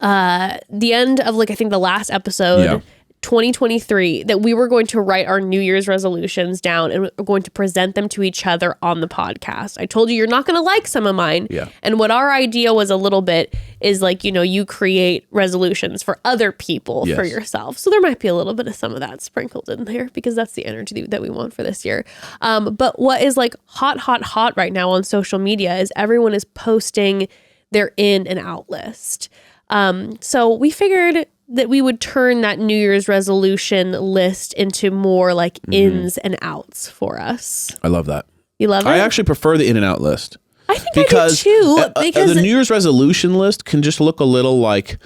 the end of I think the last episode, 2023 that we were going to write our New Year's resolutions down and we're going to present them to each other on the podcast. I told you you're not going to like some of mine. Yeah. And what our idea was a little bit is like, you create resolutions for other people for yourself. So there might be a little bit of some of that sprinkled in there because that's the energy that we want for this year. But what is like hot right now on social media is everyone is posting their in and out list. So we figured that we would turn that New Year's resolution list into more like ins and outs for us. I love that. You love it? I actually prefer the in and out list. I think I do too. Because the New Year's resolution list can just look a little like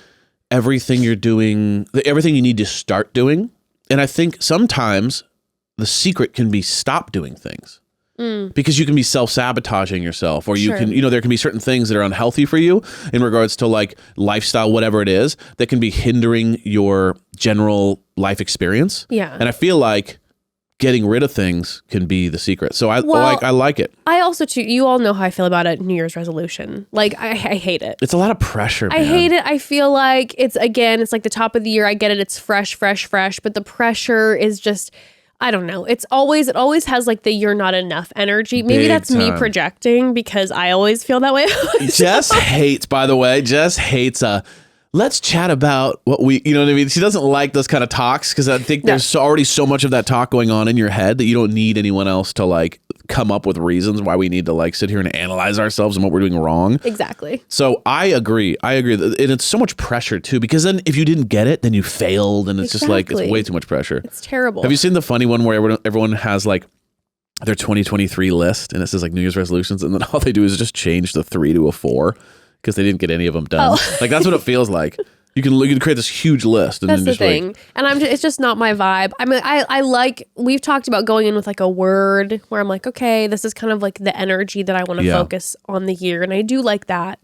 everything you're doing, everything you need to start doing. And I think sometimes the secret can be stop doing things. Because you can be self-sabotaging yourself, or you can, there can be certain things that are unhealthy for you in regards to like lifestyle, whatever it is, that can be hindering your general life experience. Yeah. And I feel like getting rid of things can be the secret. So I like it. I also too, you all know how I feel about a New Year's resolution. Like I hate it. It's a lot of pressure, man. I hate it. I feel like it's like the top of the year. I get it. It's fresh, but the pressure is just, I don't know. It always has like the you're not enough energy. Maybe Big that's me time. projecting because I always feel that way. Jess hates, by the way, let's chat about what we, you know what I mean? She doesn't like those kind of talks because I think there's already so much of that talk going on in your head that you don't need anyone else to like come up with reasons why we need to like sit here and analyze ourselves and what we're doing wrong. Exactly. So I agree. And it's so much pressure too, because then if you didn't get it, then you failed, and it's just like, it's way too much pressure. It's terrible. Have you seen the funny one where everyone has like their 2023 list and it says like New Year's resolutions, and then all they do is just change the 3 to a 4 because they didn't get any of them done. Like that's what it feels like. You can create this huge list. And that's then the just thing. And it's just not my vibe. I mean, I like, we've talked about going in with like a word where I'm like, okay, this is kind of like the energy that I want to focus on the year. And I do like that,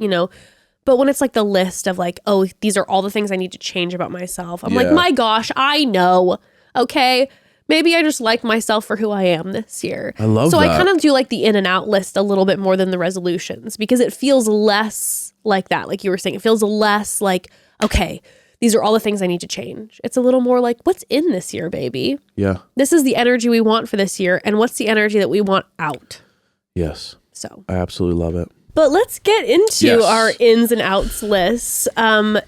but when it's like the list of like, oh, these are all the things I need to change about myself. I'm like, my gosh, I know. Okay. Maybe I just like myself for who I am this year. I love that. So I kind of do like the in and out list a little bit more than the resolutions because it feels less like that. Like you were saying, it feels less like, okay, these are all the things I need to change. It's a little more like, what's in this year, baby? Yeah. This is the energy we want for this year. And what's the energy that we want out? Yes. So I absolutely love it. But let's get into our ins and outs lists.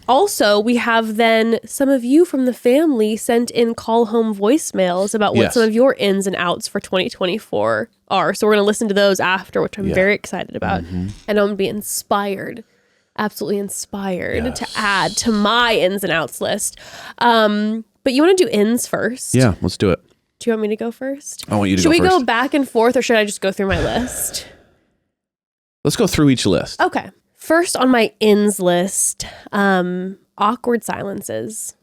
Also, we have then some of you from the family sent in call home voicemails about what some of your ins and outs for 2024 are. So we're going to listen to those after, which I'm very excited about. And I'm going to be inspired, absolutely inspired to add to my ins and outs list. But you want to do ins first? Yeah, let's do it. Do you want me to go first? I want you to go first. Should we go first. back and forth or should I just go through my list? Let's go through each list. Okay. First on my ins list, awkward silences.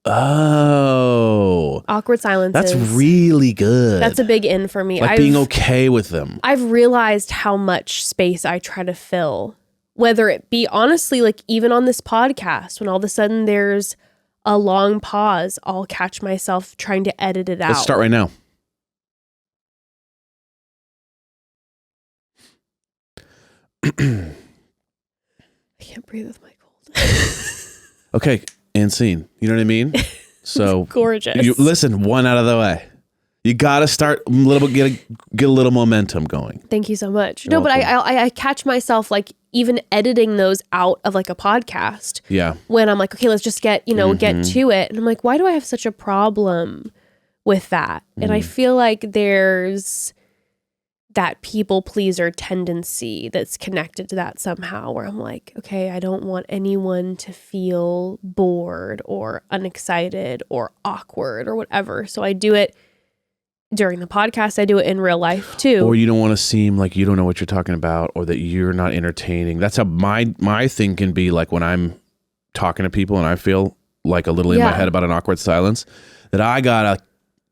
Oh. Awkward silences. That's really good. That's a big in for me. Like being okay with them. I've realized how much space I try to fill, whether it be honestly, like even on this podcast, when all of a sudden there's a long pause, I'll catch myself trying to edit it out. Let's start right now. I can't breathe with my cold. Okay, and scene. You know what I mean? So gorgeous. You listen, one out of the way. You got to start a little bit, get a little momentum going. Thank you so much. You're But welcome. I catch myself like even editing those out of like a podcast. Yeah. When I'm like, okay, let's just get to it. And I'm like, why do I have such a problem with that? And I feel like there's that people pleaser tendency that's connected to that somehow, where I'm like, okay, I don't want anyone to feel bored or unexcited or awkward or whatever. So I do it during the podcast. I do it in real life too. Or you don't want to seem like you don't know what you're talking about, or that you're not entertaining. That's how my thing can be, like when I'm talking to people and I feel like a little in my head about an awkward silence, that I gotta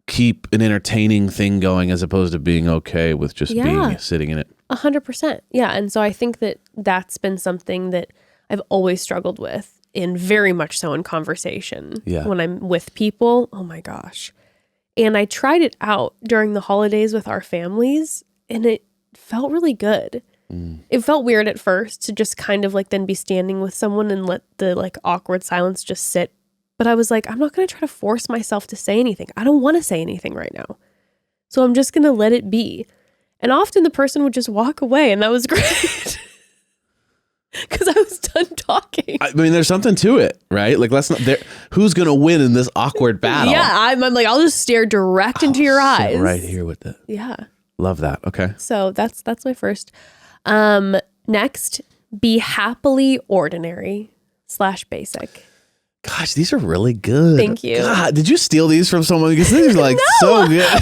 keep an entertaining thing going as opposed to being okay with just being sitting in it. 100%. Yeah. And so I think that that's been something that I've always struggled with, and very much so in conversation. Yeah. When I'm with people, oh my gosh. And I tried it out during the holidays with our families, and it felt really good. It felt weird at first to just kind of like then be standing with someone and let the like awkward silence just sit But I was like, I'm not going to try to force myself to say anything. I don't want to say anything right now. So I'm just going to let it be. And often the person would just walk away, and that was great. Because I was done talking. I mean, there's something to it, right? Like, let's not. Who's gonna win in this awkward battle? Yeah, I'm like, I'll just stare direct into your eyes. Right here with it. Yeah. Love that. Okay. So that's my first. Next, be happily ordinary / basic. Gosh, these are really good. Thank you. God, did you steal these from someone? Because these are like so good.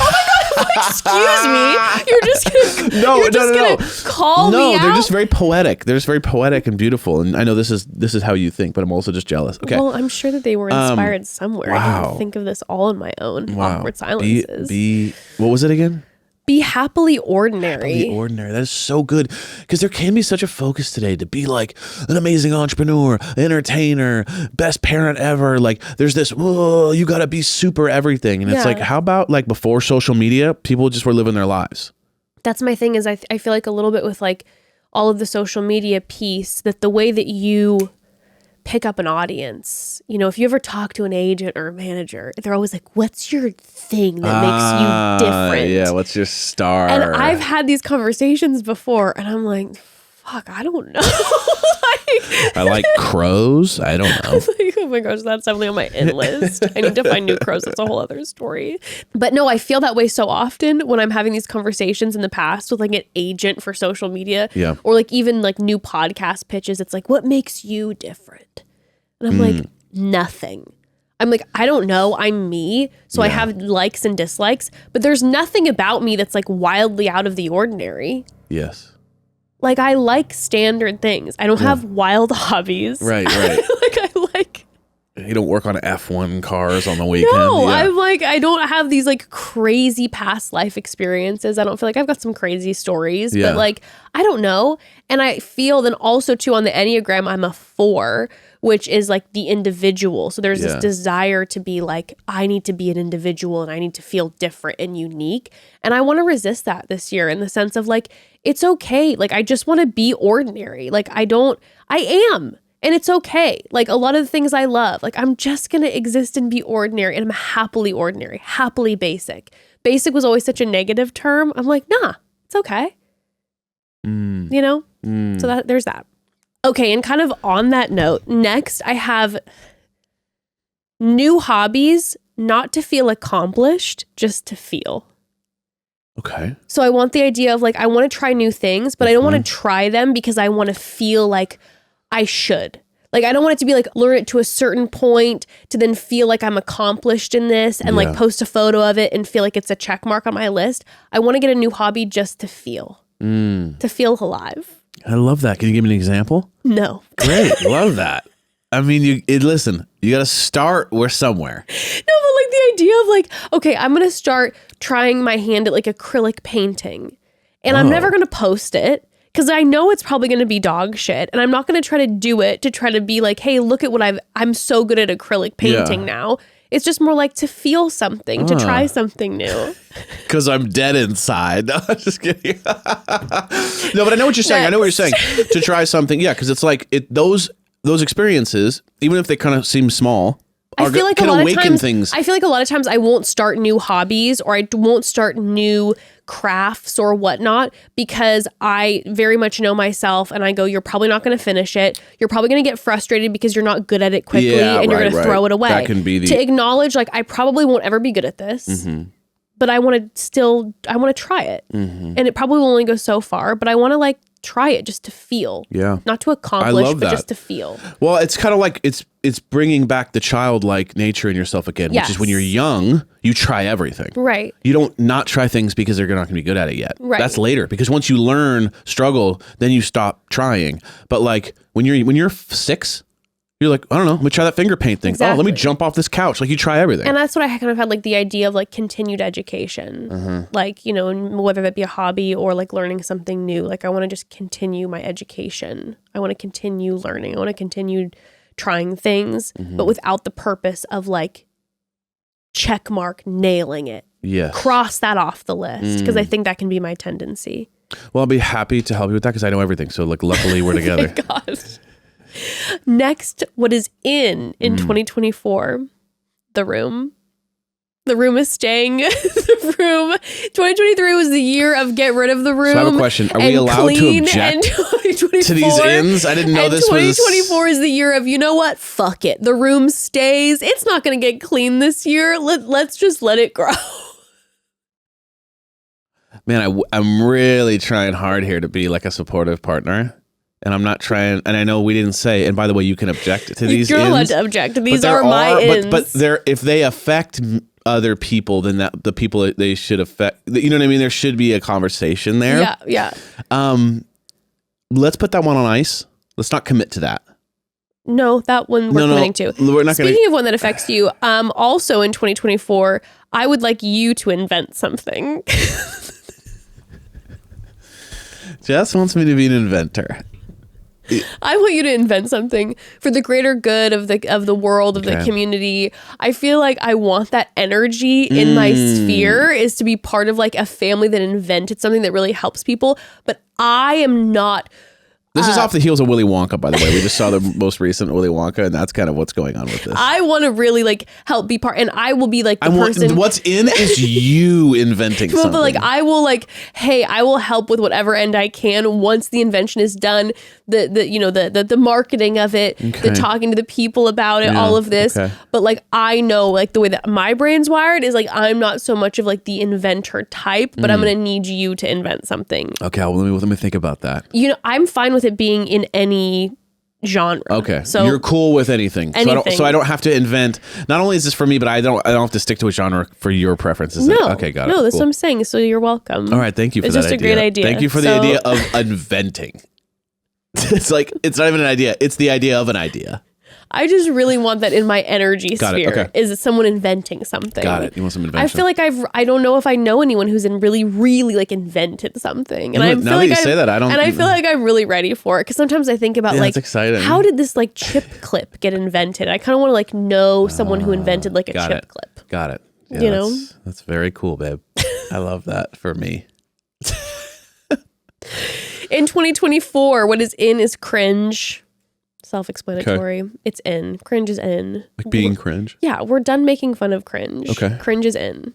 Excuse me. You're just gonna No. call me out. They're just very poetic. They're just very poetic and beautiful. And I know this is how you think, but I'm also just jealous. Okay. Well, I'm sure that they were inspired somewhere. I wow. didn't think of this all on my own. Wow. Awkward silences. What was it again? Be happily ordinary. Happily ordinary. That is so good. Because there can be such a focus today to be like an amazing entrepreneur, entertainer, best parent ever. Like there's this, whoa, you got to be super everything. And it's like, how about like before social media, people just were living their lives? That's my thing is I feel like a little bit with like all of the social media piece, that the way that you pick up an audience, you know, if you ever talk to an agent or a manager, they're always like, what's your thing that makes you different? Yeah, what's your star? And I've had these conversations before, and I'm like, fuck, I don't know. I like crows. I don't know. Like, oh my gosh, that's definitely on my in list. I need to find new crows. That's a whole other story. But no, I feel that way so often when I'm having these conversations in the past with like an agent for social media, or like even like new podcast pitches. It's like, what makes you different? And I'm like, nothing. I'm like, I don't know. I'm me. So I have likes and dislikes, but there's nothing about me that's like wildly out of the ordinary. Yes. Like, I like standard things. I don't have wild hobbies. Right. You don't work on F1 cars on the weekend. No, I'm like, I don't have these like crazy past life experiences. I don't feel like I've got some crazy stories, but like, I don't know. And I feel then also too on the Enneagram, I'm a 4, which is like the individual. So there's this desire to be like, I need to be an individual and I need to feel different and unique. And I want to resist that this year in the sense of like, it's okay. Like, I just want to be ordinary. Like, I am. And it's okay. Like, a lot of the things I love, like, I'm just going to exist and be ordinary. And I'm happily ordinary, happily basic. Basic was always such a negative term. I'm like, nah, it's okay. You know? So there's that. Okay. And kind of on that note, next I have new hobbies, not to feel accomplished, just to feel. Okay. So I want the idea of like, I want to try new things, but I don't want to try them because I want to feel like I should. Like, I don't want it to be like, learn it to a certain point to then feel like I'm accomplished in this and like post a photo of it and feel like it's a check mark on my list. I want to get a new hobby just to feel alive. I love that. Can you give me an example? No. Great. Love that. I mean, listen, you got to start somewhere. No, but like the idea of like, okay, I'm going to start trying my hand at like acrylic painting and I'm never going to post it because I know it's probably going to be dog shit and I'm not going to try to do it to try to be like, hey, look at what I'm so good at acrylic painting now. It's just more like to feel something, to try something new. Because I'm dead inside. No, I'm just kidding. No, but I know what you're saying. I know what you're saying. To try something. Yeah, because it's like those experiences, even if they kind of seem small, I feel like can awaken things. I feel like a lot of times I won't start new hobbies or I won't start new crafts or whatnot because I very much know myself and I go, you're probably not going to finish it. You're probably going to get frustrated because you're not good at it quickly and you're going to throw it away. That can be to acknowledge like, I probably won't ever be good at this, but I want to try it. And it probably will only go so far, but I want to like try it just to feel. Yeah. Not to accomplish, but just to feel. Well, it's kind of like it's bringing back the childlike nature in yourself again, which is when you're young, you try everything. Right. You don't not try things because they're not going to be good at it yet. Right. That's later because once you learn, struggle, then you stop trying. But like when you're 6, you're like, I don't know, let me try that finger paint thing. Exactly. Oh, let me jump off this couch. Like you try everything. And that's what I kind of had like the idea of like continued education. Like, you know, whether that be a hobby or like learning something new. Like I want to just continue my education. I want to continue learning. I want to continue trying things, but without the purpose of like check mark nailing it. Yeah. Cross that off the list because I think that can be my tendency. Well, I'll be happy to help you with that because I know everything. So like luckily we're together. Oh my gosh. Next, what is in 2024? The Room. The Room is staying. The Room. 2023 was the year of get rid of The Room. So I have a question. Are we allowed to object to these ins? I didn't know this was... 2024 is the year of, you know what? Fuck it. The Room stays. It's not going to get clean this year. Let's just let it grow. Man, I'm really trying hard here to be like a supportive partner. And I'm not trying, and I know we didn't say, and by the way, you can object to these You're ins. allowed to object. These are my ins. But if they affect other people, then the people that they should affect, you know what I mean? There should be a conversation there. Yeah. Let's put that one on ice. Let's not commit to that. No, that one we're committing to. We're not Speaking of one that affects you, also in 2024, I would like you to invent something. Jess wants me to be an inventor. I want you to invent something for the greater good of the world, of the community. I feel like I want that energy in my sphere, is to be part of like a family that invented something that really helps people. But I am not. This is off the heels of Willy Wonka, by the way. We just saw the most recent Willy Wonka, and that's kind of what's going on with this. I want to really like help be part, and I will be like the person. What's in is you inventing something. But like I will like, hey, I will help with whatever end I can once the invention is done. The marketing of it, the talking to the people about it, all of this. Okay. But like I know like the way that my brain's wired is like I'm not so much of like the inventor type, but I'm gonna need you to invent something. Okay, well let me think about that. You know, I'm fine with it being in any genre. Okay, so you're cool with anything. So I don't have to invent. Not only is this for me, but I don't have to stick to a genre for your preferences. No, okay, got it. No, that's cool. what I'm saying. So you're welcome. All right, thank you for that idea. It's just a great idea. Thank you for the idea of inventing. It's like it's not even an idea. It's the idea of an idea. I just really want that in my energy sphere. Okay. Is someone inventing something? Got it. You want some invention? I feel like I don't know if I know anyone who's really like invented something. And I feel now like that you say that, I don't. And I feel like I'm really ready for it because sometimes I think about like, that's exciting. How did this like chip clip get invented? I kind of want to like know someone who invented like a chip clip. Got it. Yeah, you know, that's very cool, babe. I love that for me. In 2024, what is in is cringe. Self-explanatory. Okay. It's in. Cringe is in. Like being cringe? Yeah, we're done making fun of cringe. Okay. Cringe is in.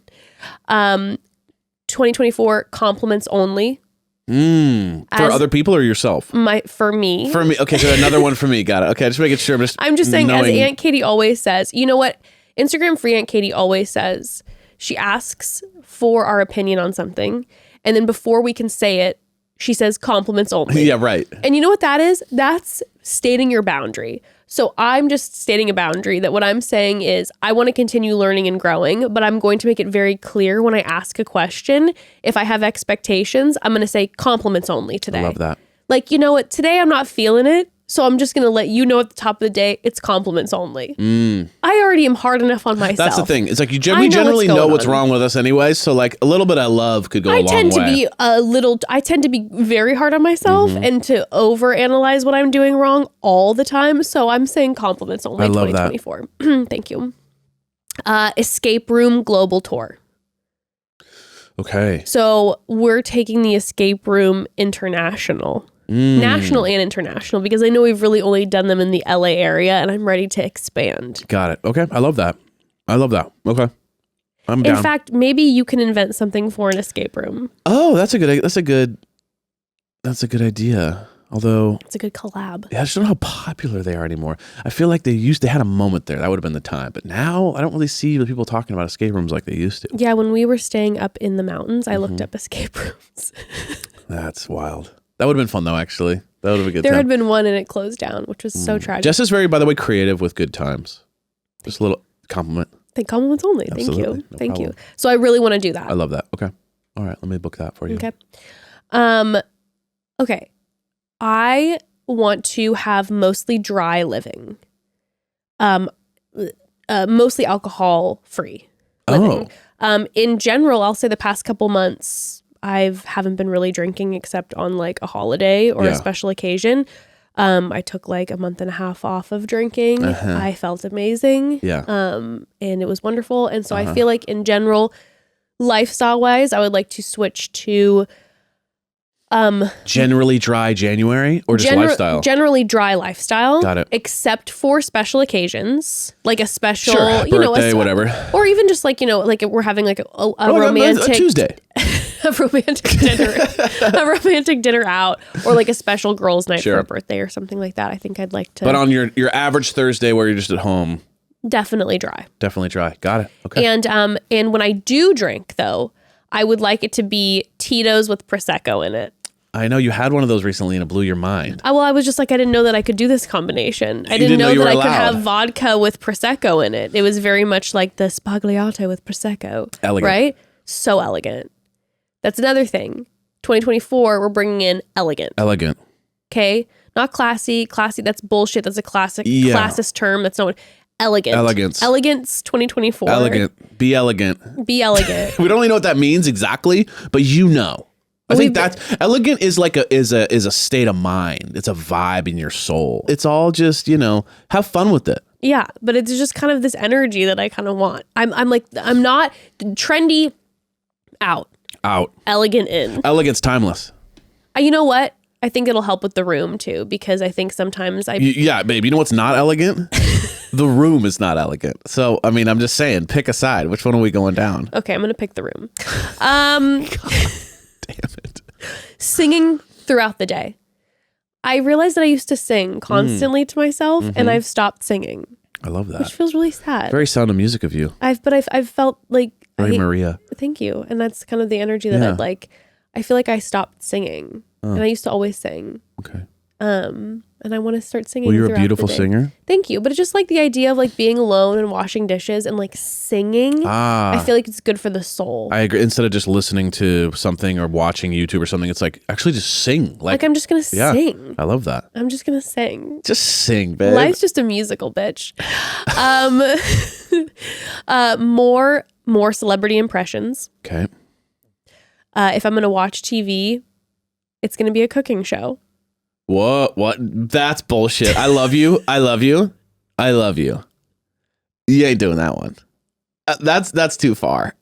2024, compliments only. For other people or yourself? For me. For me. Okay, so another one for me. Got it. Okay, just making sure. I'm just saying, as Aunt Katie always says, you know what? Instagram free Aunt Katie always says, she asks for our opinion on something, and then before we can say it, she says compliments only. Yeah, right. And you know what that is? That's stating your boundary. So I'm just stating a boundary that what I'm saying is I want to continue learning and growing, but I'm going to make it very clear when I ask a question. If I have expectations, I'm going to say compliments only today. I love that. Like, you know what? Today I'm not feeling it. So I'm just going to let you know at the top of the day, it's compliments only. I already am hard enough on myself. That's the thing. It's like we generally know what's wrong with us anyway. So like a little bit of love could go a long way. I tend to be very hard on myself and to overanalyze what I'm doing wrong all the time. So I'm saying compliments only. I love 2024. Thank you. Escape room global tour. Okay. So we're taking the escape room international. National and international, because I know we've really only done them in the LA area and I'm ready to expand. Got it. Okay. I love that. Okay. I'm down. In fact, maybe you can invent something for an escape room. Oh, that's a good idea. Although it's a good collab. Yeah, I just don't know how popular they are anymore. I feel like they had a moment there. That would have been the time. But now I don't really see the people talking about escape rooms like they used to. Yeah, when we were staying up in the mountains, I looked up escape rooms. That's wild. That would have been fun, though, actually. That would have been a good There time. had been one and it closed down, which was so tragic. Jess is very, by the way, creative with good times. Just a little compliment. Compliments only. Absolutely. Thank you. No Thank problem. you. So I really want to do that. I love that. Okay. All right. Let me book that for you. Okay. Okay. I want to have mostly dry living. Mostly alcohol free living. In general, I'll say the past couple months, I haven't been really drinking except on like a holiday or a special occasion. I took like a month and a half off of drinking. I felt amazing. Yeah. And it was wonderful. And so I feel like in general, lifestyle wise, I would like to switch to Generally dry January or just lifestyle? Generally dry lifestyle. Got it. Except for special occasions, like a special, birthday, whatever. Or even just like, like we're having like a romantic a Tuesday. a romantic dinner out, or like a special girls' night for a birthday or something like that. I think I'd like to. But on your average Thursday where you're just at home, definitely dry. Definitely dry. Got it. Okay. And when I do drink though, I would like it to be Tito's with Prosecco in it. I know you had one of those recently and it blew your mind. Well, I was just like, I didn't know that I could do this combination. I didn't know that I could have vodka with Prosecco in it. It was very much like the Spagliato with Prosecco. Elegant. Right? So elegant. That's another thing. 2024, we're bringing in elegant. Elegant. Okay? Not classy. Classy, that's bullshit. That's a classist term. That's not what... Elegant. Elegance. Elegance 2024. Elegant. Be elegant. Be elegant. We don't really know what that means exactly, but you know. I think that's elegant is like is a state of mind. It's a vibe in your soul. It's all just, have fun with it. Yeah, but it's just kind of this energy that I kind of want. I'm not trendy out. Elegant in. Elegant's timeless. You know what? I think it'll help with the room too, because I think sometimes yeah, babe, you know what's not elegant? The room is not elegant. So, I mean, I'm just saying, pick a side. Which one are we going down? Okay, I'm going to pick the room. Damn it. Singing throughout the day. I realized that I used to sing constantly to myself, and I've stopped singing. I love that. Which feels really sad. Very Sound of Music of you. I've felt like Very Maria. Thank you. And that's kind of the energy that I'd like. I feel like I stopped singing. And I used to always sing. Okay. And I want to start singing. Well, you're a beautiful singer. Thank you. But it's just like the idea of like being alone and washing dishes and like singing. I feel like it's good for the soul. I agree. Instead of just listening to something or watching YouTube or something, it's like actually just sing. Like I'm just going to sing. I love that. I'm just going to sing. Just sing, babe. Life's just a musical, bitch. More celebrity impressions. Okay. If I'm going to watch TV, it's going to be a cooking show. What? That's bullshit. I love you. I love you. I love you. You ain't doing that one. That's too far.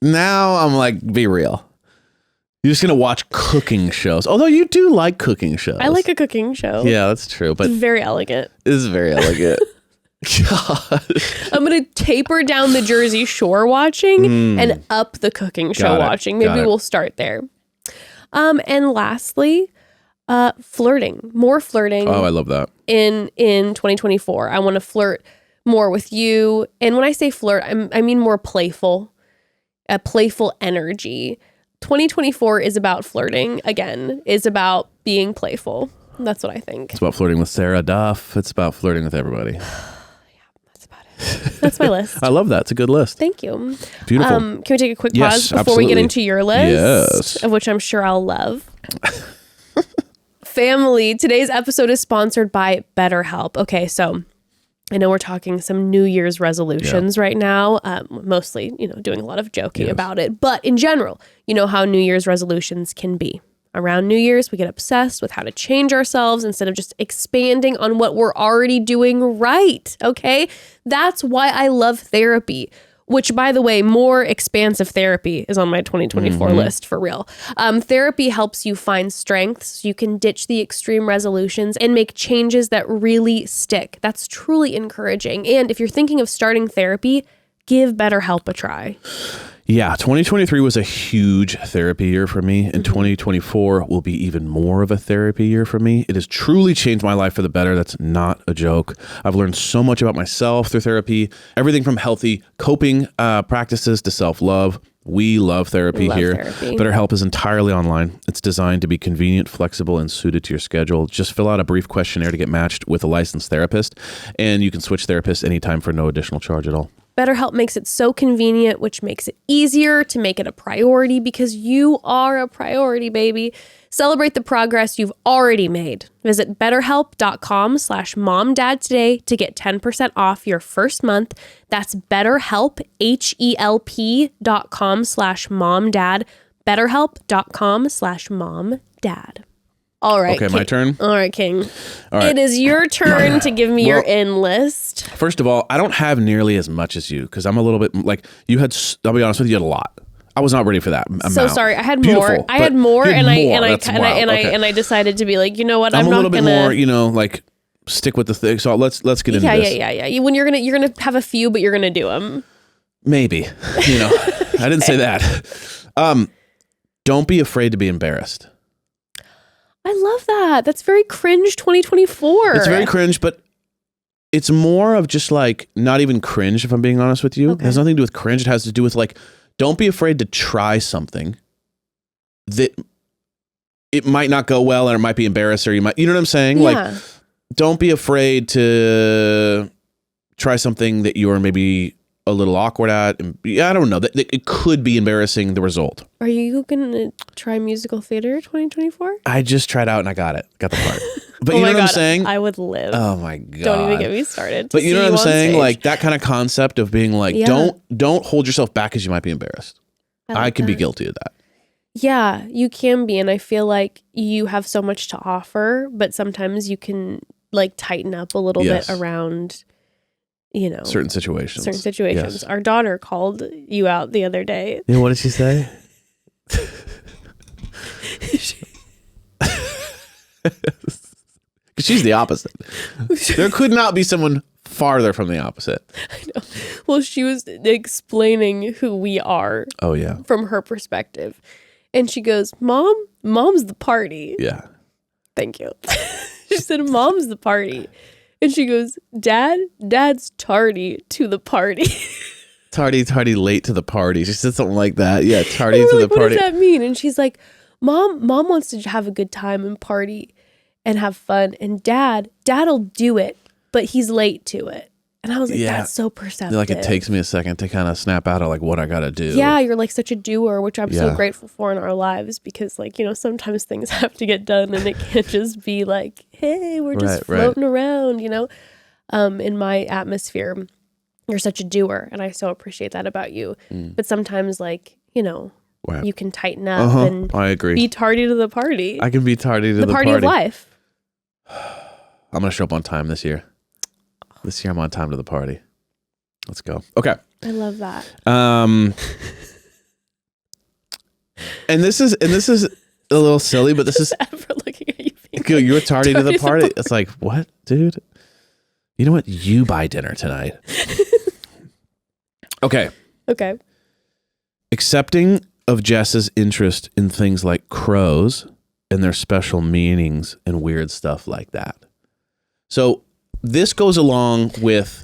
Now I'm like, be real. You're just going to watch cooking shows. Although you do like cooking shows. I like a cooking show. Yeah, that's true. But it's very elegant. It is very elegant. God. I'm going to taper down the Jersey Shore watching and up the cooking show watching. Maybe we'll start there. And lastly, flirting. More flirting. Oh, I love that. In 2024. I want to flirt more with you. And when I say flirt, I mean more playful. A playful energy. 2024 is about flirting again. Is about being playful. That's what I think. It's about flirting with Sarah Duff. It's about flirting with everybody. That's my list. I love that. It's a good list. Thank you. Beautiful. Can we take a quick pause before we get into your list? Of which I'm sure I'll love. Family, today's episode is sponsored by BetterHelp. Okay, so I know we're talking some New Year's resolutions right now. Mostly, doing a lot of joking about it. But in general, you know how New Year's resolutions can be. Around New Year's, we get obsessed with how to change ourselves instead of just expanding on what we're already doing right, okay? That's why I love therapy, which, by the way, more expansive therapy is on my 2024 list, for real. Therapy helps you find strengths so you can ditch the extreme resolutions and make changes that really stick. That's truly encouraging. And if you're thinking of starting therapy, give BetterHelp a try. Yeah, 2023 was a huge therapy year for me, and 2024 will be even more of a therapy year for me. It has truly changed my life for the better. That's not a joke. I've learned so much about myself through therapy, everything from healthy coping practices to self-love. We love therapy here. BetterHelp is entirely online. It's designed to be convenient, flexible, and suited to your schedule. Just fill out a brief questionnaire to get matched with a licensed therapist, and you can switch therapists anytime for no additional charge at all. BetterHelp makes it so convenient, which makes it easier to make it a priority because you are a priority, baby. Celebrate the progress you've already made. Visit betterhelp.com/momdad today to get 10% off your first month. That's BetterHelp, HELP.com/momdad. BetterHelp.com/momdad. All right. Okay, King. My turn. All right, King. All right. It is your turn to give me your in list. First of all, I don't have nearly as much as you because I'm a little bit like you had. I'll be honest with you, you had a lot. I was not ready for that amount. So sorry. I had Beautiful, more. I had more, you had more. That's wild. and I decided to be like, you know what? I'm not a little bit gonna, more, like stick with the thing. So let's get into this. Yeah. When you're gonna have a few, but you're gonna do them. Maybe, I didn't say that. Don't be afraid to be embarrassed. I love that. That's very cringe 2024. It's very cringe, but it's more of just like not even cringe, if I'm being honest with you. Okay. It has nothing to do with cringe. It has to do with like, don't be afraid to try something that it might not go well and it might be embarrassing, or you know what I'm saying? Yeah. Like, don't be afraid to try something that you're maybe a little awkward at. And I don't know, that it could be embarrassing, the result. Are you gonna try musical theater 2024? I just tried out and I got the part. But Oh you know my what God, I'm saying? I would live. Oh my God. Don't even get me started. But you know what I'm saying? Stage. Like that kind of concept of being like, Yeah. don't hold yourself back because you might be embarrassed. I can be guilty of that. Yeah, you can be. And I feel like you have so much to offer, but sometimes you can like tighten up a little bit around, certain situations. Yes. Our daughter called you out the other day. Yeah, what did she say? She's the opposite. There could not be someone farther from the opposite. I know. Well, she was explaining who we are. Oh yeah. From her perspective. And she goes, Mom's the party. Yeah. Thank you. She said, Mom's the party. And she goes, Dad's tardy to the party. Tardy late to the party. She said something like that. Yeah, tardy to the party. What does that mean? And she's like, Mom wants to have a good time and party and have fun. And Dad'll do it, but he's late to it. And I was like, that's so perceptive. Like it takes me a second to kind of snap out of like what I got to do. Yeah, you're like such a doer, which I'm so grateful for in our lives because like, sometimes things have to get done and it can't just be like, hey, we're just floating around, in my atmosphere. You're such a doer and I so appreciate that about you. But sometimes like, you can tighten up and I agree. Be tardy to the party. I can be tardy to the party of life. I'm going to show up on time this year. This year I'm on time to the party. Let's go. Okay. I love that. And this is a little silly, but this is ever looking at you. You were tardy to the party. It's like, what, dude? You know what? You buy dinner tonight. Okay. Accepting of Jess's interest in things like crows and their special meanings and weird stuff like that. So this goes along with.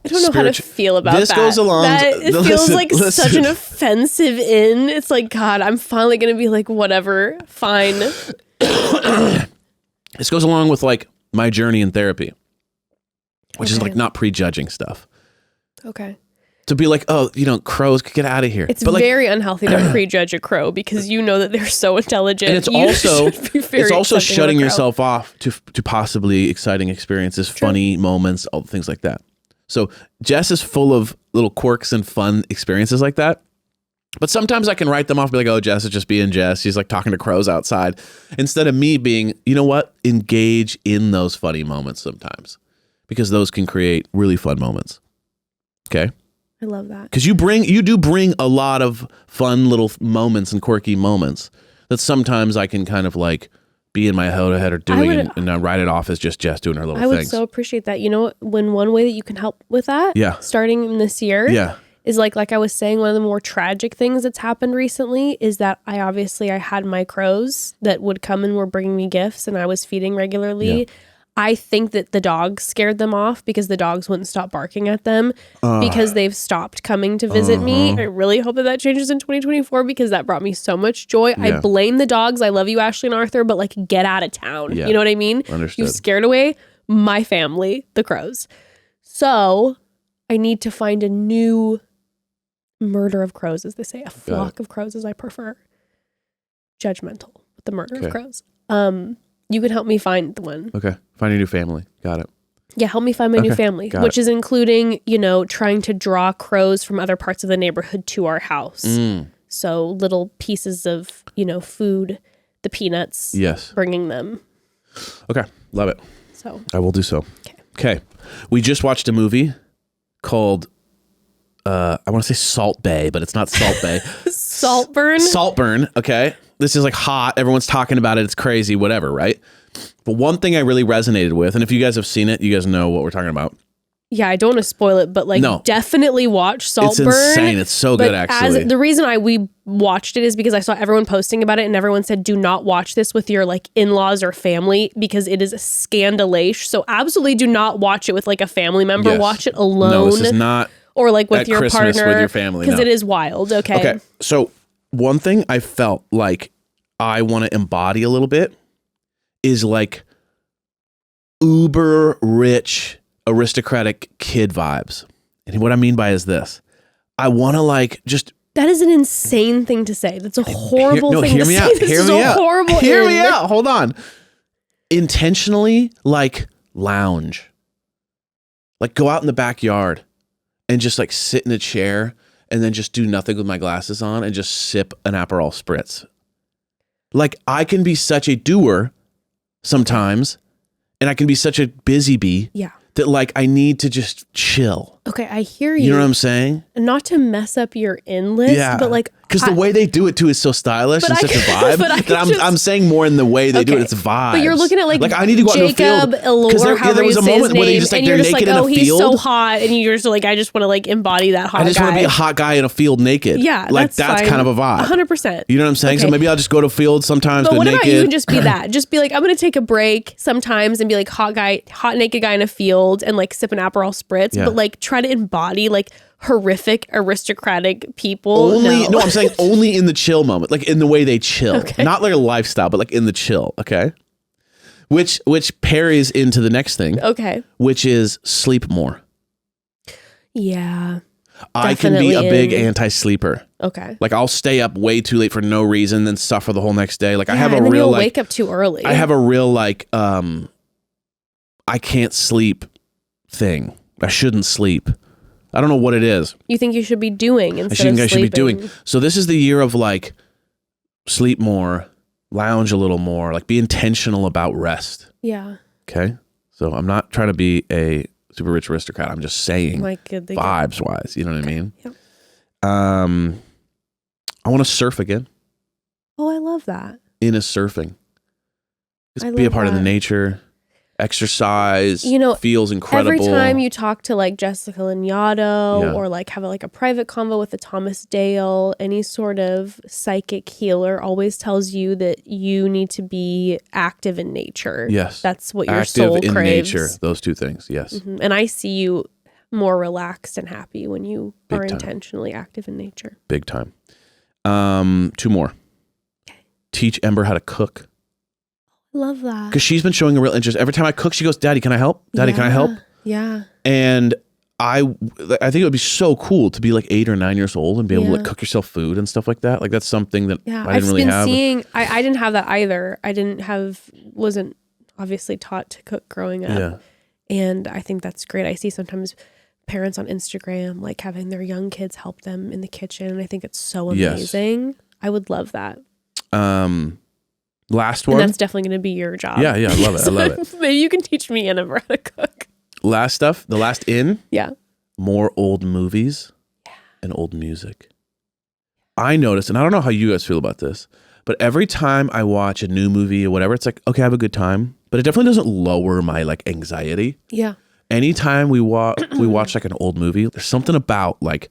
I don't know how to feel about this that. Goes along. It feels like such an offensive in. It's like, God, I'm finally going to be like, whatever, fine. This goes along with like my journey in therapy, which is like not prejudging stuff. Okay. To be like, oh, crows could get out of here. It's very unhealthy to prejudge a crow because you know that they're so intelligent. And it's also shutting yourself off to possibly exciting experiences, funny moments, all things like that. So Jess is full of little quirks and fun experiences like that. But sometimes I can write them off and be like, oh, Jess is just being Jess. She's like talking to crows outside. Instead of me being, you know what? Engage in those funny moments sometimes. Because those can create really fun moments. Okay? I love that. Because you do bring a lot of fun little moments and quirky moments that sometimes I can kind of like be in my head or doing and I write it off as just Jess doing her little things. I would so appreciate that. When one way that you can help with that, starting this year, is like I was saying, one of the more tragic things that's happened recently is that I had my crows that would come and were bringing me gifts and I was feeding regularly. Yeah. I think that the dogs scared them off because the dogs wouldn't stop barking at them because they've stopped coming to visit me. I really hope that changes in 2024 because that brought me so much joy. Yeah. I blame the dogs. I love you, Ashley and Arthur, but like get out of town. Yeah. You know what I mean? Understood. You've scared away my family, the crows. So I need to find a new murder of crows, as they say. A flock of crows, as I prefer. Judgmental with the murder of crows. You can help me find the one. Okay. Find a new family. Got it. Yeah, help me find my new family, which is including, trying to draw crows from other parts of the neighborhood to our house. So little pieces of, food, the peanuts. Yes. Bringing them. Okay. Love it. So I will do so. Okay. We just watched a movie called I want to say Salt Bay, but it's not Salt Bay. Saltburn. Saltburn. Okay. This is like hot. Everyone's talking about it. It's crazy, whatever. Right. But one thing I really resonated with, and if you guys have seen it, you guys know what we're talking about. Yeah, I don't want to spoil it, but like definitely watch Saltburn. It's insane. It's so good, actually. The reason we watched it is because I saw everyone posting about it and everyone said, do not watch this with your like in-laws or family because it is scandalous. So absolutely do not watch it with like a family member. Yes. Watch it alone. No, this is not. Or like with your Christmas partner. with your family. Because it is wild. Okay. Okay. So one thing I felt like I want to embody a little bit is like uber rich aristocratic kid vibes. And what I mean by is this. I want to like just... That is an insane thing to say. That's a horrible thing to say. Hear me out. Horrible. Hear me out. Hold on. Intentionally like lounge. Like go out in the backyard and just like sit in a chair and then just do nothing with my glasses on and just sip an Aperol Spritz. Like I can be such a doer sometimes and I can be such a busy bee. Yeah. That like I need to just chill. Okay, I hear you. You know what I'm saying? Not to mess up your in list, but like because the way they do it too is so stylish and such a vibe. That I'm saying more in the way they do it. It's vibes. But you're looking at like I need to go Jacob, out in the field because there was a moment where they just like they're naked in a field. He's so hot, and you're just like, I just want to like embody that hot guy. I just want to be a hot guy in a field naked. Yeah, like that's kind of a vibe. 100%. You know what I'm saying? Okay. So maybe I'll just go to field sometimes. But go what naked. about you? Just be that. Just be like, I'm gonna take a break sometimes and be like hot naked guy in a field and like sip an Aperol Spritz. Yeah. But like try to embody like horrific aristocratic people. No, I'm saying only in the chill moment, like in the way they chill, not like a lifestyle, but like in the chill. Okay, which parries into the next thing. Okay, which is sleep more. Yeah, I can be a big anti-sleeper. Okay, like I'll stay up way too late for no reason, then suffer the whole next day. Like I have a and then real you'll like wake up too early. I have a real like I can't sleep thing. I shouldn't sleep. I don't know what it is. You think you should be doing instead of sleeping. I should be doing. So this is the year of like sleep more, lounge a little more, like be intentional about rest. Yeah. Okay. So I'm not trying to be a super rich aristocrat. I'm just saying vibes wise. You know what I mean? Yep. I want to surf again. Oh, I love that. In a surfing. Just be a part of the nature. Exercise, feels incredible. Every time you talk to like Jessica Lanyadoo or like have a private convo with a Thomas Dale, any sort of psychic healer always tells you that you need to be active in nature. Yes. That's what your soul craves. Active in nature. Those two things. Yes. Mm-hmm. And I see you more relaxed and happy when you are intentionally active in nature. Big time. 2 more. Okay. Teach Ember how to cook. Love that. Because she's been showing a real interest. Every time I cook, she goes, Daddy, can I help? Daddy, can I help? Yeah. And I think it would be so cool to be like 8 or 9 years old and be able to like cook yourself food and stuff like that. Like that's something that I didn't really have. I didn't have that either. Wasn't obviously taught to cook growing up. Yeah. And I think that's great. I see sometimes parents on Instagram like having their young kids help them in the kitchen. And I think it's so amazing. Yes. I would love that. Last one. And that's definitely going to be your job. Yeah, I love it. I love it. Maybe you can teach me and Ember how to cook. Last stuff. The last in. Yeah. More old movies and old music. I notice, and I don't know how you guys feel about this, but every time I watch a new movie or whatever, it's like, okay, I have a good time, but it definitely doesn't lower my like anxiety. Yeah. Anytime we watch like an old movie, there's something about like,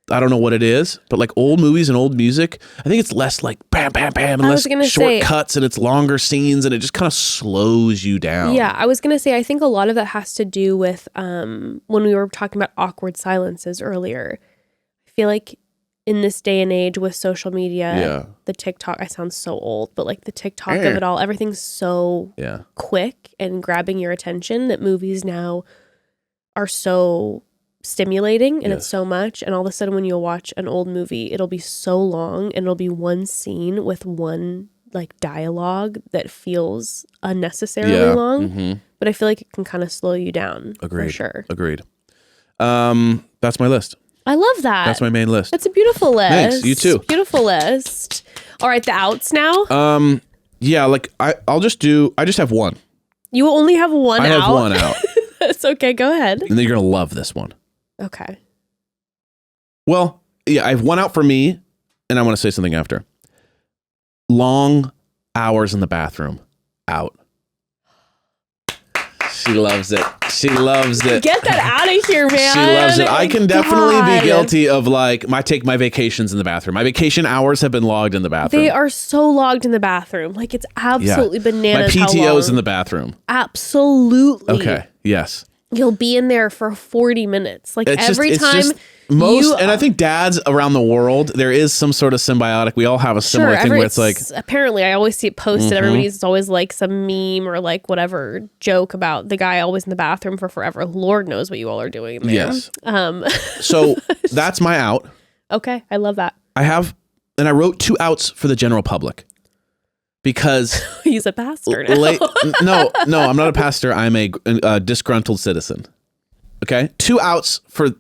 I don't know what it is, but like old movies and old music, I think it's less like bam, bam, bam, and less short cuts and it's longer scenes and it just kind of slows you down. Yeah, I was going to say, I think a lot of that has to do with when we were talking about awkward silences earlier. I feel like in this day and age with social media, the TikTok, I sound so old, but like the TikTok of it all, everything's so quick and grabbing your attention that movies now are so stimulating and it's so much, and all of a sudden when you'll watch an old movie, it'll be so long and it'll be one scene with one like dialogue that feels unnecessarily long, but I feel like it can kind of slow you down. For sure. Agreed. That's my list. I love that. That's my main list. That's a beautiful list. Thanks, you too. Beautiful list. All right, the outs now. Yeah, like I just have one. You only have one out? I have one out. It's okay, go ahead. And then you're gonna love this one. Okay. Well, yeah, I have one out for me, and I want to say something after. Long hours in the bathroom. Out. She loves it. She loves it. Get that out of here, man. She loves it. I can definitely God. be guilty of like take my vacations in the bathroom. My vacation hours have been logged in the bathroom. They are so logged in the bathroom. Like it's absolutely bananas. My how PTO long. is in the bathroom. Absolutely. Okay. Yes. You'll be in there for 40 minutes. Like It's every time. And I think dads around the world, there is some sort of symbiotic. We all have a similar thing where it's like. Apparently, I always see it posted. Everybody's always like some meme or like whatever joke about the guy always in the bathroom for forever. Lord knows what you all are doing there. Yes. So that's my out. Okay. I love that. I wrote 2 outs for the general public because. He's a pastor now. No, I'm not a pastor. I'm a disgruntled citizen. Okay. 2 outs for.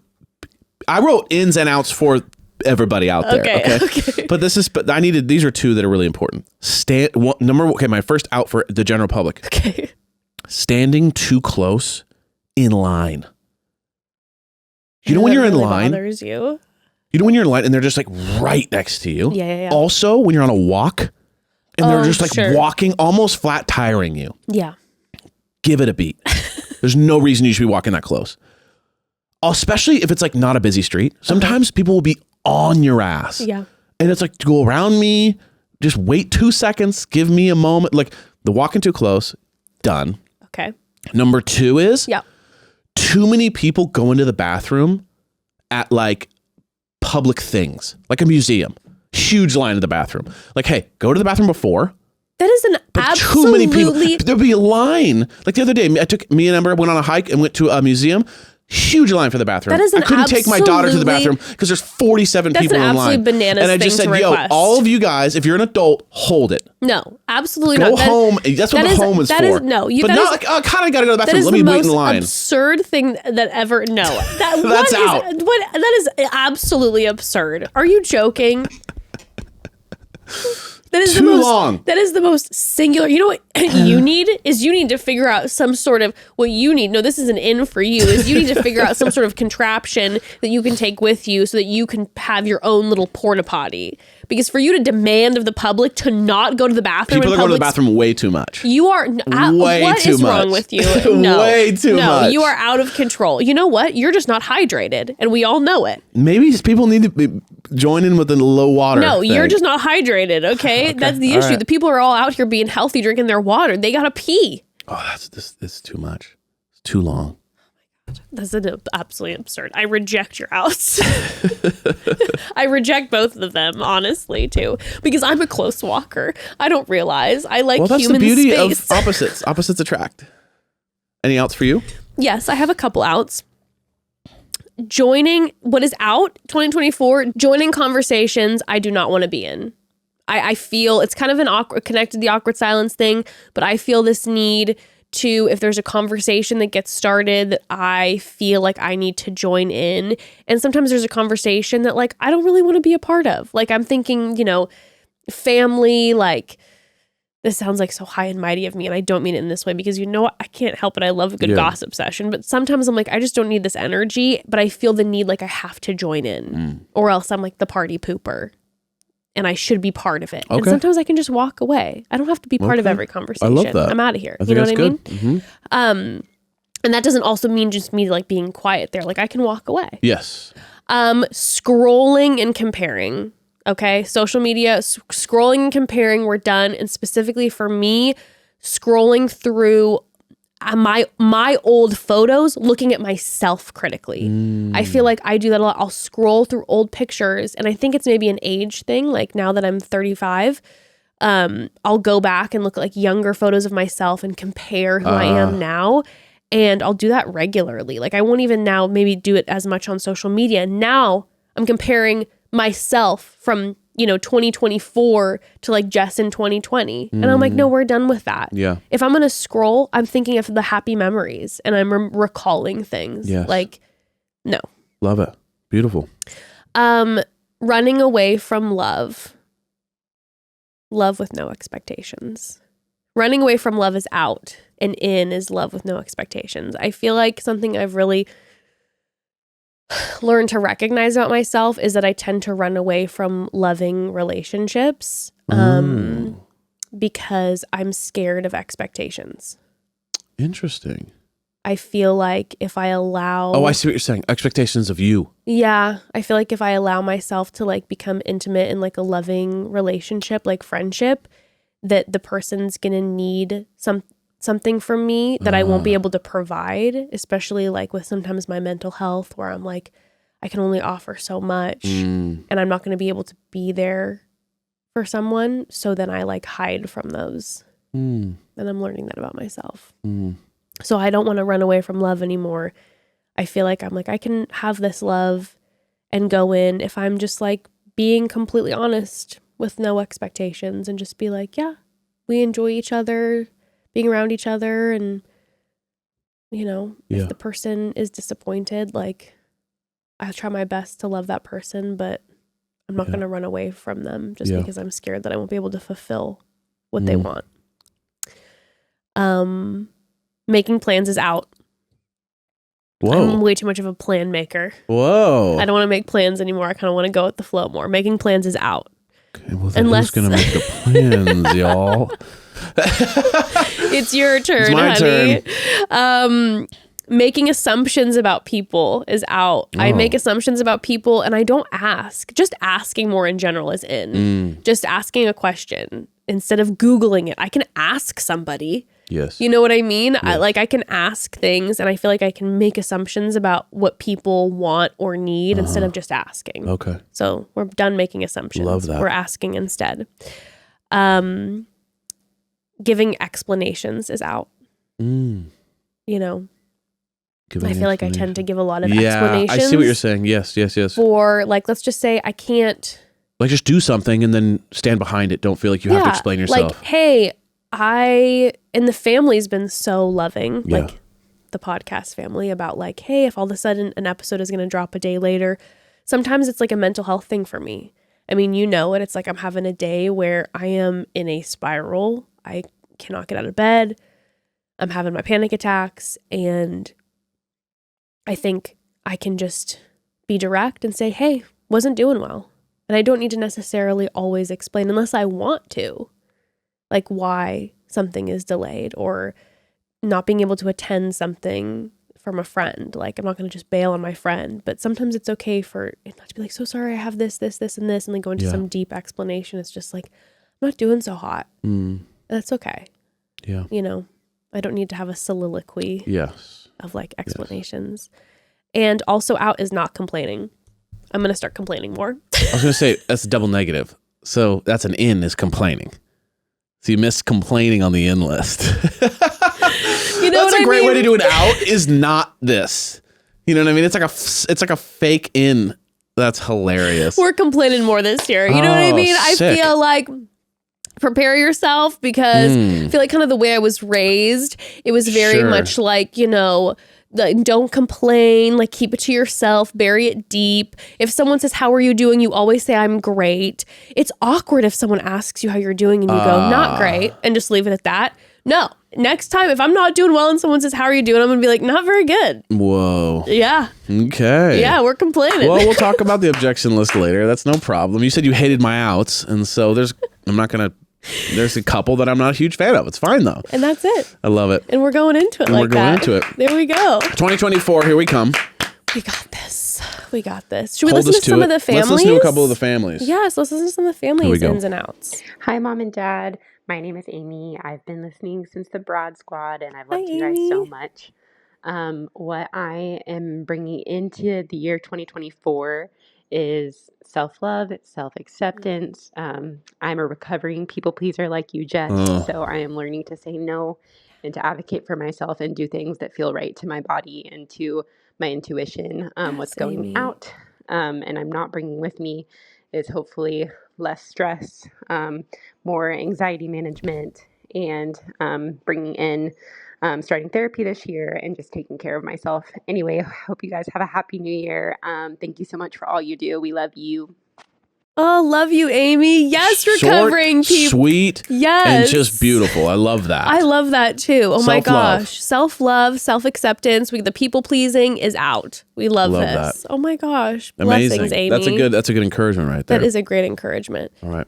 I wrote ins and outs for everybody out there. Okay. But these are 2 that are really important. My first out for the general public. Okay. Standing too close in line. You know when you're in line? Bothers you. You know when you're in line and they're just like right next to you? Yeah. Also, when you're on a walk and they're just like walking, almost flat tiring you. Yeah. Give it a beat. There's no reason you should be walking that close. Especially if it's like not a busy street. Sometimes people will be on your ass. Yeah. And it's like, go around me, just wait 2 seconds, give me a moment. Like the walking too close, done. Okay. Number 2 is yeah. Too many people go into the bathroom at like public things, like a museum. Huge line in the bathroom. Like, hey, go to the bathroom before. That is an absolutely... Too many people. There'll be a line. Like the other day, me and Ember went on a hike and went to a museum. Huge line for the bathroom. That is I couldn't take my daughter to the bathroom because there's 47 people in line. That's an absolute bananas and I just thing said, to request. all of you guys, if you're an adult, hold it. No, absolutely Go not. home. That's what the home is for. I kind of got to go to the bathroom. Let me wait in line. That is the most absurd thing that ever. No, that's out. That is absolutely absurd. Are you joking? That is too long. That is the most singular. You know what you need is you need to figure out some sort of what you need. No, this is an in for you. Is you need to figure out some sort of contraption that you can take with you so that you can have your own little porta potty. Because for you to demand of the public to not go to the bathroom, people are going to the bathroom way too much. You are what is wrong with you? No, way too much. No, you are out of control. You know what? You're just not hydrated, and we all know it. Maybe people need to join in with the low water. No, thing. You're just not hydrated. Okay, that's the issue. Right. The people are all out here being healthy, drinking their water. They gotta pee. Oh, this is too much. It's too long. That's absolutely absurd. I reject your outs. I reject both of them, honestly, too, because I'm a close walker. I don't realize I like human space. Well, that's the beauty of opposites. Opposites attract. Any outs for you? Yes, I have a couple outs. Joining what is out 2024. Joining conversations I do not want to be in. I feel it's kind of an connected to the awkward silence thing, but I feel this need to, if there's a conversation that gets started that I feel like I need to join in. And sometimes there's a conversation that like, I don't really want to be a part of. Like I'm thinking, family, like this sounds like so high and mighty of me. And I don't mean it in this way because I can't help it. I love a good gossip session, but sometimes I'm like, I just don't need this energy, but I feel the need, like I have to join in or else I'm like the party pooper. And I should be part of it. Okay. And sometimes I can just walk away. I don't have to be part of every conversation. I love that. I'm out of here. You know what I mean? Mm-hmm. And that doesn't also mean just me like being quiet there. Like I can walk away. Yes. Scrolling and comparing. Okay. Social media, scrolling and comparing, we're done. And specifically for me, scrolling through my old photos, looking at myself critically. I feel like I do that a lot. I'll scroll through old pictures, and I think it's maybe an age thing. Like now that I'm 35, I'll go back and look at like younger photos of myself and compare who I am now. And I'll do that regularly. Like I won't even now maybe do it as much on social media. Now I'm comparing myself from 2024 to like Jess in 2020. And I'm like, no, we're done with that. Yeah. If I'm going to scroll, I'm thinking of the happy memories and I'm recalling things. Yes. Like, no. Love it. Beautiful. Running away from love. Love with no expectations. Running away from love is out and in is love with no expectations. I feel like something I've really learned to recognize about myself is that I tend to run away from loving relationships because I'm scared of expectations. Interesting. I feel like if I allow... Oh, I see what you're saying. Expectations of you. Yeah. I feel like if I allow myself to like become intimate in like a loving relationship, like friendship, that the person's going to need something from me that I won't be able to provide, especially like with sometimes my mental health where I'm like, I can only offer so much and I'm not going to be able to be there for someone. So then I like hide from those. And I'm learning that about myself. So I don't want to run away from love anymore. I feel like I'm like, I can have this love and go in if I'm just like being completely honest with no expectations and just be like, yeah, we enjoy each other, being around each other. And, you know, if the person is disappointed, like I try my best to love that person, but I'm not going to run away from them just because I'm scared that I won't be able to fulfill what they want. Making plans is out. Whoa. I'm way too much of a plan maker. Whoa. I don't want to make plans anymore. I kind of want to go with the flow more. Making plans is out. Okay, well, then who's going to make the plans, y'all? It's your turn, it's my honey. turn. Making assumptions about people is out. I make assumptions about people and I don't ask. Just asking more in general is in. Just asking a question instead of Googling it. I can ask somebody. Yes. You know what I mean? Yes. I can ask things and I feel like I can make assumptions about what people want or need instead of just asking. Okay. So we're done making assumptions. Love that. We're asking instead. Giving explanations is out. You know, I feel like I tend to give a lot of explanations. I see what you're saying. Yes. For like, let's just say I can't. Like just do something and then stand behind it. Don't feel like you have to explain yourself. Like, hey, and the family's been so loving, like the podcast family, about like, hey, if all of a sudden an episode is going to drop a day later, sometimes it's like a mental health thing for me. I mean, you know it. It's like I'm having a day where I am in a spiral. I cannot get out of bed. I'm having my panic attacks. And I think I can just be direct and say, hey, wasn't doing well. And I don't need to necessarily always explain unless I want to. Like why something is delayed or not being able to attend something from a friend. Like I'm not going to just bail on my friend, but sometimes it's okay for it not to be like, so sorry, I have this, and this, and then go into some deep explanation. It's just like, I'm not doing so hot. That's okay. Yeah. You know, I don't need to have a soliloquy of like explanations. And also out is not complaining. I'm going to start complaining more. I was going to say that's a double negative. So that's an in is complaining. So you missed complaining on the in list. You know, that's a great way to do it out is not this. You know what I mean? It's like a fake in. That's hilarious. We're complaining more this year. You know what I mean? Sick. I feel like prepare yourself because I feel like kind of the way I was raised, it was very much like, you know, like, don't complain, like keep it to yourself, bury it deep. If someone says, how are you doing? You always say, I'm great. It's awkward if someone asks you how you're doing and you go, not great, and just leave it at that. No, next time, if I'm not doing well and someone says, how are you doing? I'm going to be like, not very good. Whoa. Yeah. Okay. Yeah, we're complaining. Well, we'll talk about the objection list later. That's no problem. You said you hated my outs. And so there's a couple that I'm not a huge fan of. It's fine though. And that's it. I love it. And we're going into it like that. We're going into it. There we go. 2024, here we come. We got this. We got this. Should we listen to some of the families? Let's listen to a couple of the families. Yes, let's listen to some of the families' ins and outs. Hi, Mom and Dad. My name is Amy. I've been listening since the Broad Squad, and I've loved you guys so much. What I am bringing into the year 2024 is self-love, self-acceptance. I'm a recovering people pleaser like you, Jess. So I am learning to say no and to advocate for myself and do things that feel right to my body and to my intuition. What's going out, and I'm not bringing with me is hopefully less stress, more anxiety management, and bringing in starting therapy this year and just taking care of myself. Anyway, I hope you guys have a happy new year. Thank you so much for all you do. We love you. Oh, love you, Amy. Yes, recovering Short, people. sweet, Yes. and just beautiful. I love that. I love that too. Oh my Self-love. gosh. Self-love, self-acceptance. The people pleasing is out. We love this. that. Oh my gosh. Amazing. Blessings, Amy. That's a good encouragement right there. That is a great encouragement. All right.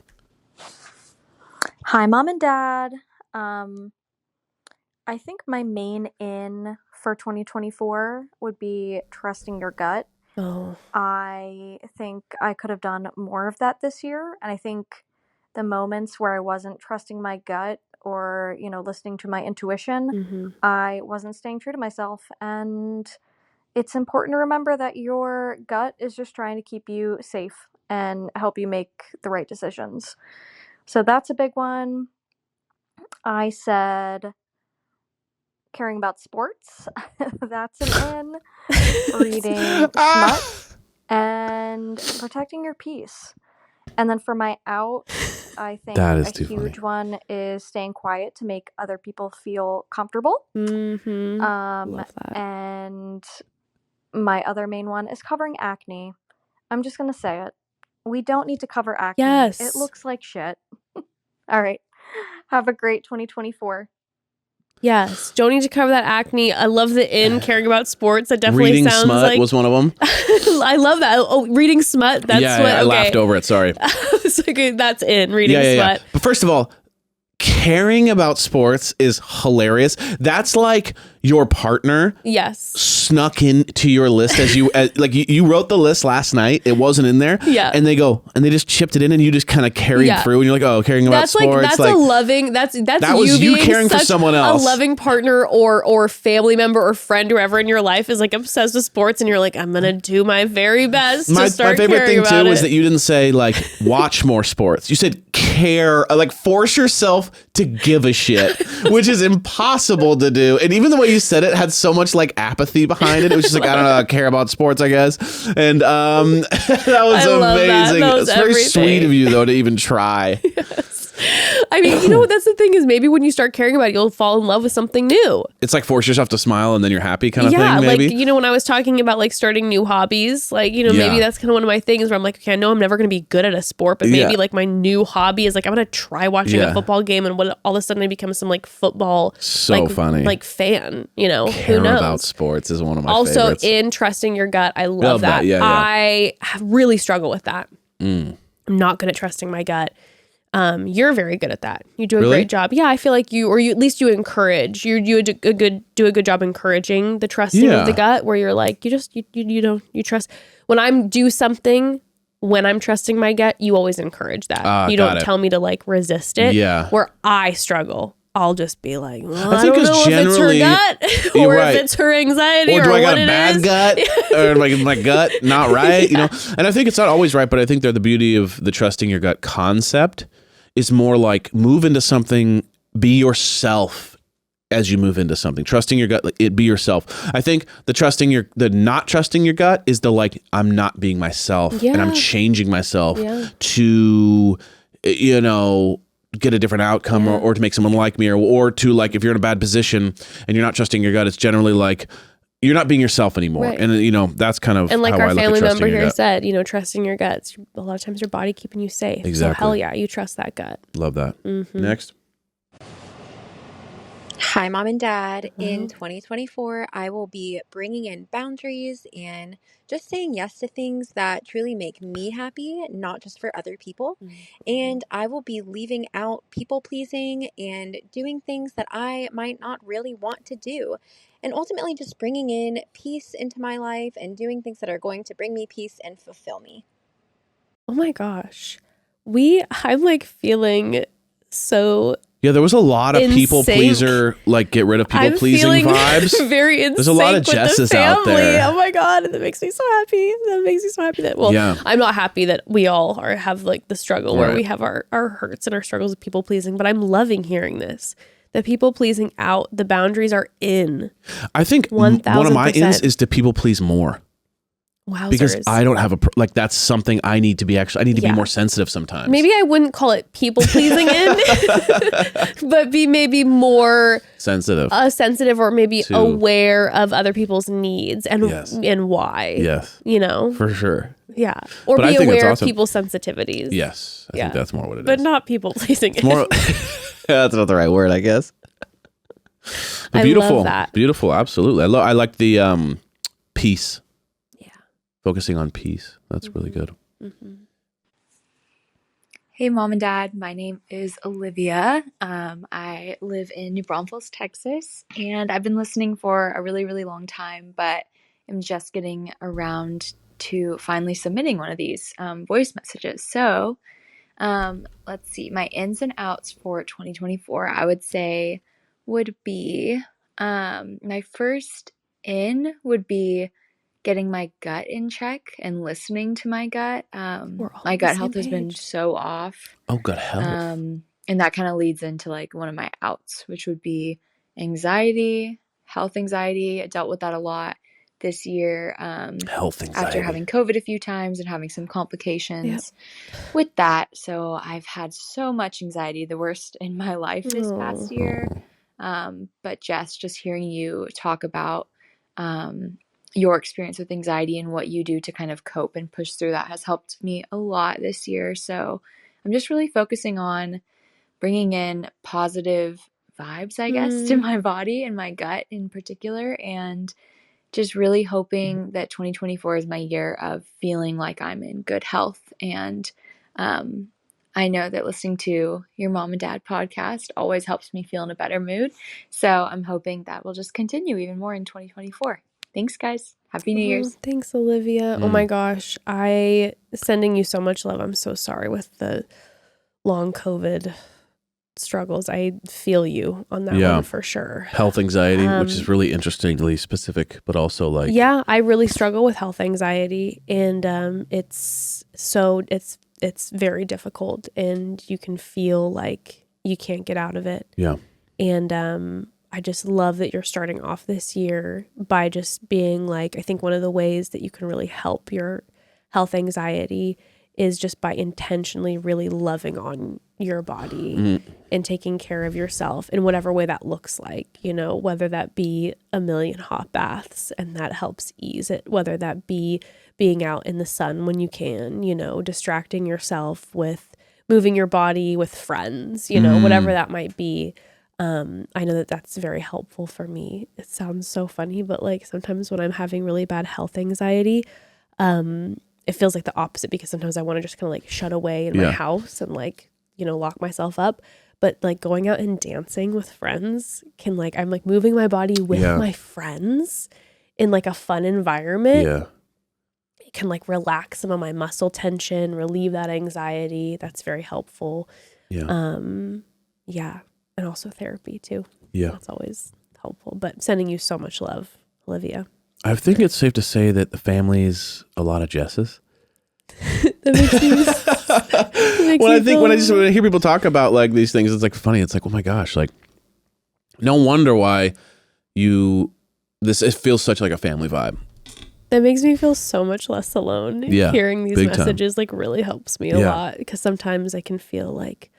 Hi, Mom and Dad. I think my main in for 2024 would be trusting your gut. Oh. I think I could have done more of that this year. And I think the moments where I wasn't trusting my gut or, listening to my intuition, I wasn't staying true to myself. And it's important to remember that your gut is just trying to keep you safe and help you make the right decisions. So that's a big one. I said caring about sports. That's an in. Reading smut and protecting your peace. And then for my out, I think That is a too huge funny. one is staying quiet to make other people feel comfortable. Love that. And my other main one is covering acne. I'm just going to say it. We don't need to cover acne. Yes. It looks like shit. All right. Have a great 2024. Yes. Don't need to cover that acne. I love the in caring about sports. That definitely Reading sounds smut like was one of them. I love that. Oh, reading smut. That's yeah, what I laughed over it. Sorry. It's like, that's in reading smut. But first of all, caring about sports is hilarious. That's like your partner Yes. snuck into your list as you wrote the list last night. It wasn't in there. Yeah. And they just chipped it in and you just kind of carried through and you're like, oh, caring about That's sports. that's a loving, that's that was you being caring for such someone else. A loving partner or family member or friend, whoever in your life is like obsessed with sports and you're like, I'm going to do my very best to start my favorite caring thing too about was it. that you didn't say like watch more sports. You said care, like force yourself to give a shit, which is impossible to do. And even the way you said it had so much like apathy behind it. It was just like, I don't know, I care about sports, I guess. And that was amazing. That was it's very everything. sweet of you though to even try. I mean, you know what? That's the thing is maybe when you start caring about it, you'll fall in love with something new. It's like force yourself to smile and then you're happy kind of Yeah, thing, maybe. like, when I was talking about like starting new hobbies, like, maybe that's kind of one of my things where I'm like, okay, I know I'm never going to be good at a sport, but maybe like my new hobby is like, I'm going to try watching a football game and all of a sudden I become some like football funny. Like fan, Care who knows? about sports is one of my also favorites. in trusting your gut. I love that. Yeah. I really struggle with that. I'm not good at trusting my gut. You're very good at that. You do a great job. Yeah, I feel like you at least you encourage. You do a good job encouraging the trusting of the gut, where you're like you trust. When I'm trusting my gut, you always encourage that. You don't tell me to like resist it. Yeah. Where I struggle, I'll just be like, well, I think don't know if it's her generally- gut You're or right. if it's her anxiety or or do I got what a it bad is. gut or my gut not right? And I think it's not always right, but I think the beauty of the trusting your gut concept is more like move into something, be yourself as you move into something. Trusting your gut, be yourself. I think the not trusting your gut is the like, I'm not being myself and I'm changing myself to, get a different outcome or to make someone like me or to like, if you're in a bad position and you're not trusting your gut, it's generally like, you're not being yourself anymore. Right. And that's kind of And like how our I look at family trusting member your here gut. said, trusting your guts. A lot of times your body keeping you safe. Exactly. So hell yeah, you trust that gut. Love that. Next. Hi, Mom and Dad. In 2024, I will be bringing in boundaries and just saying yes to things that truly make me happy, not just for other people. And I will be leaving out people pleasing and doing things that I might not really want to do. And ultimately just bringing in peace into my life and doing things that are going to bring me peace and fulfill me. Oh my gosh. I'm like feeling so Yeah, there was a lot of in people sync. pleaser, like get rid of people I'm pleasing feeling vibes. very in There's a lot of sync with the Jesses out family. there. Oh my God. That makes me so happy. I'm not happy that we all have like the struggle where we have our hurts and our struggles with people pleasing, but I'm loving hearing this. The people pleasing out, the boundaries are in. I think 1000%. one of my ins is to people please more. Because Wowzers. I don't have like that's something I need to be I need to be Yeah. more sensitive sometimes. Maybe I wouldn't call it people pleasing but be maybe more sensitive. Sensitive or maybe To- aware of other people's needs and Yes. and why. Yes. You know? For sure. Yeah. Or But I be think that's aware of awesome. people's sensitivities. Yes. I think that's more what it is. But not people pleasing. More that's not the right word, I guess. But I beautiful. love that. Beautiful, absolutely. I like the peace. Yeah. Focusing on peace. That's really good. Mm-hmm. Hey, Mom and Dad. My name is Olivia. I live in New Braunfels, Texas, and I've been listening for a really, really long time, but I'm just getting around to finally submitting one of these voice messages. So let's see. My ins and outs for 2024, I would say, would be my first in would be getting my gut in check and listening to my gut. We're all My on the gut same health has been page. so off. Oh, good health. And that kind of leads into like one of my outs, which would be anxiety, health anxiety. I dealt with that a lot this year. Health anxiety. After having COVID a few times and having some complications with that. So I've had so much anxiety, the worst in my life this past year. But Jess, just hearing you talk about your experience with anxiety and what you do to kind of cope and push through that has helped me a lot this year. So I'm just really focusing on bringing in positive vibes, I guess, to my body and my gut in particular, and just really hoping that 2024 is my year of feeling like I'm in good health. And I know that listening to your Mom and Dad podcast always helps me feel in a better mood. So I'm hoping that will just continue even more in 2024. Thanks, guys. Happy New Year's. Thanks, Olivia. Oh my gosh. I sending you so much love. I'm so sorry with the long COVID struggles. I feel you on that one for sure. Health anxiety, which is really interestingly specific, but also like I really struggle with health anxiety, and it's very difficult, and you can feel like you can't get out of it. Yeah. And I just love that you're starting off this year by just being like, I think one of the ways that you can really help your health anxiety is just by intentionally really loving on your body and taking care of yourself in whatever way that looks like, you know, whether that be a million hot baths and that helps ease it, whether that be being out in the sun when you can, you know, distracting yourself with moving your body with friends, you know, whatever that might be. I know that that's very helpful for me. It sounds so funny, but like sometimes when I'm having really bad health anxiety, it feels like the opposite, because sometimes I want to just kind of like shut away in my house and like, you know, lock myself up. But like going out and dancing with friends can like, I'm like moving my body with my friends in like a fun environment. Yeah. It can like relax some of my muscle tension, relieve that anxiety. That's very helpful. Yeah. Yeah. And also therapy too. Yeah. That's always helpful. But sending you so much love, Olivia. I think it's safe to say that the family's a lot of Jesses. That makes When I hear people talk about like these things, it's like funny. It's like, oh my gosh, like no wonder why it feels such like a family vibe. That makes me feel so much less alone. Yeah, Hearing these big time. messages like really helps me a lot, because sometimes I can feel like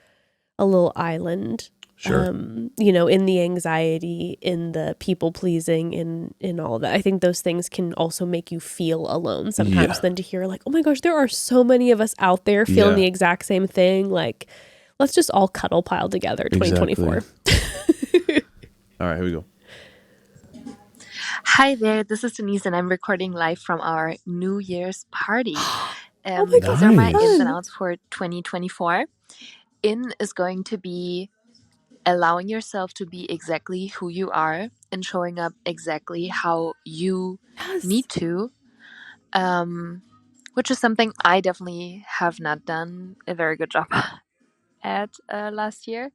a little island. Sure. You know, in the anxiety, in the people pleasing, in all of that. I think those things can also make you feel alone sometimes, than to hear like, oh my gosh, there are so many of us out there feeling the exact same thing. Like, let's just all cuddle pile together 2024. Exactly. All right, here we go. Hi there, this is Denise, and I'm recording live from our New Year's party. Oh my God, These are my nice. ins and outs for 2024. In is going to be allowing yourself to be exactly who you are and showing up exactly how you need to, which is something I definitely have not done a very good job at last year.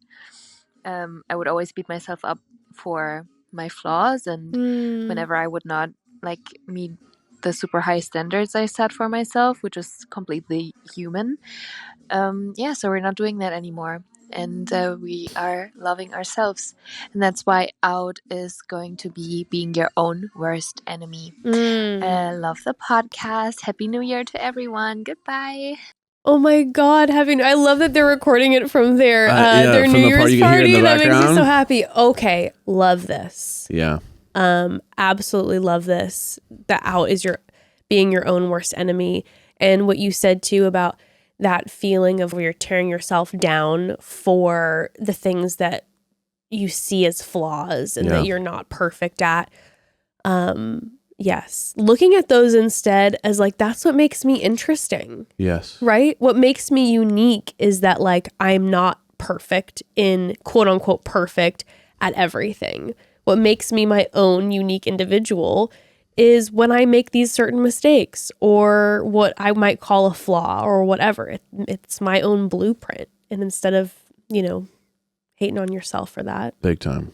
I would always beat myself up for my flaws, and whenever I would not like meet the super high standards I set for myself, which is completely human. So we're not doing that anymore. and we are loving ourselves. And that's why out is going to be being your own worst enemy. Love the podcast. Happy New Year to everyone. Goodbye. Oh my God, I love that they're recording it from their from New the Year's party you can hear in party. the That makes me background. so happy. Okay, love this. Yeah. Absolutely love this. That out is being your own worst enemy. And what you said too about that feeling of where you're tearing yourself down for the things that you see as flaws and that you're not perfect at. Yes. Looking at those instead as like, that's what makes me interesting. Yes. Right? What makes me unique is that like, I'm not perfect in quote unquote perfect at everything. What makes me my own unique individual is when I make these certain mistakes or what I might call a flaw or whatever. It's my own blueprint. And instead of, hating on yourself for that. Big time.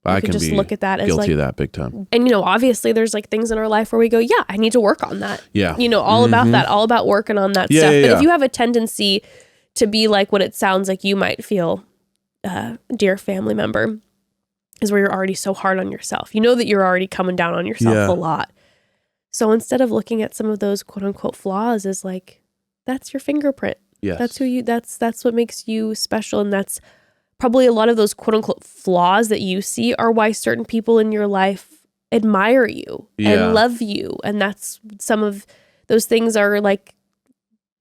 I can just be look at that as guilty like, of that big time. And, obviously there's like things in our life where we go, yeah, I need to work on that. Yeah. All about that, all about working on that stuff. But if you have a tendency to be like what it sounds like you might feel, dear family member, is where you're already so hard on yourself. You know that you're already coming down on yourself a lot. So instead of looking at some of those quote unquote flaws as like, that's your fingerprint. Yes. That's what makes you special. And that's probably a lot of those quote unquote flaws that you see are why certain people in your life admire you and love you. And that's some of those things are like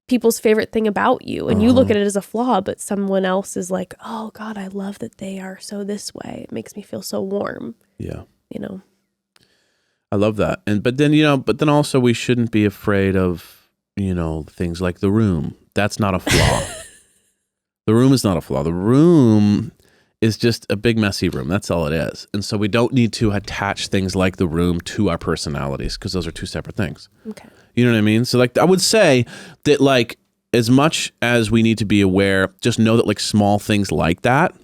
people's favorite thing about you. And you look at it as a flaw, but someone else is like, oh God, I love that they are so this way. It makes me feel so warm. Yeah. I love that. But then also we shouldn't be afraid of, things like The Room. That's not a flaw. The Room is not a flaw. The Room is just a big messy room. That's all it is. And so we don't need to attach things like The Room to our personalities because those are two separate things. Okay. You know what I mean? So like I would say that like as much as we need to be aware, just know that like small things like that,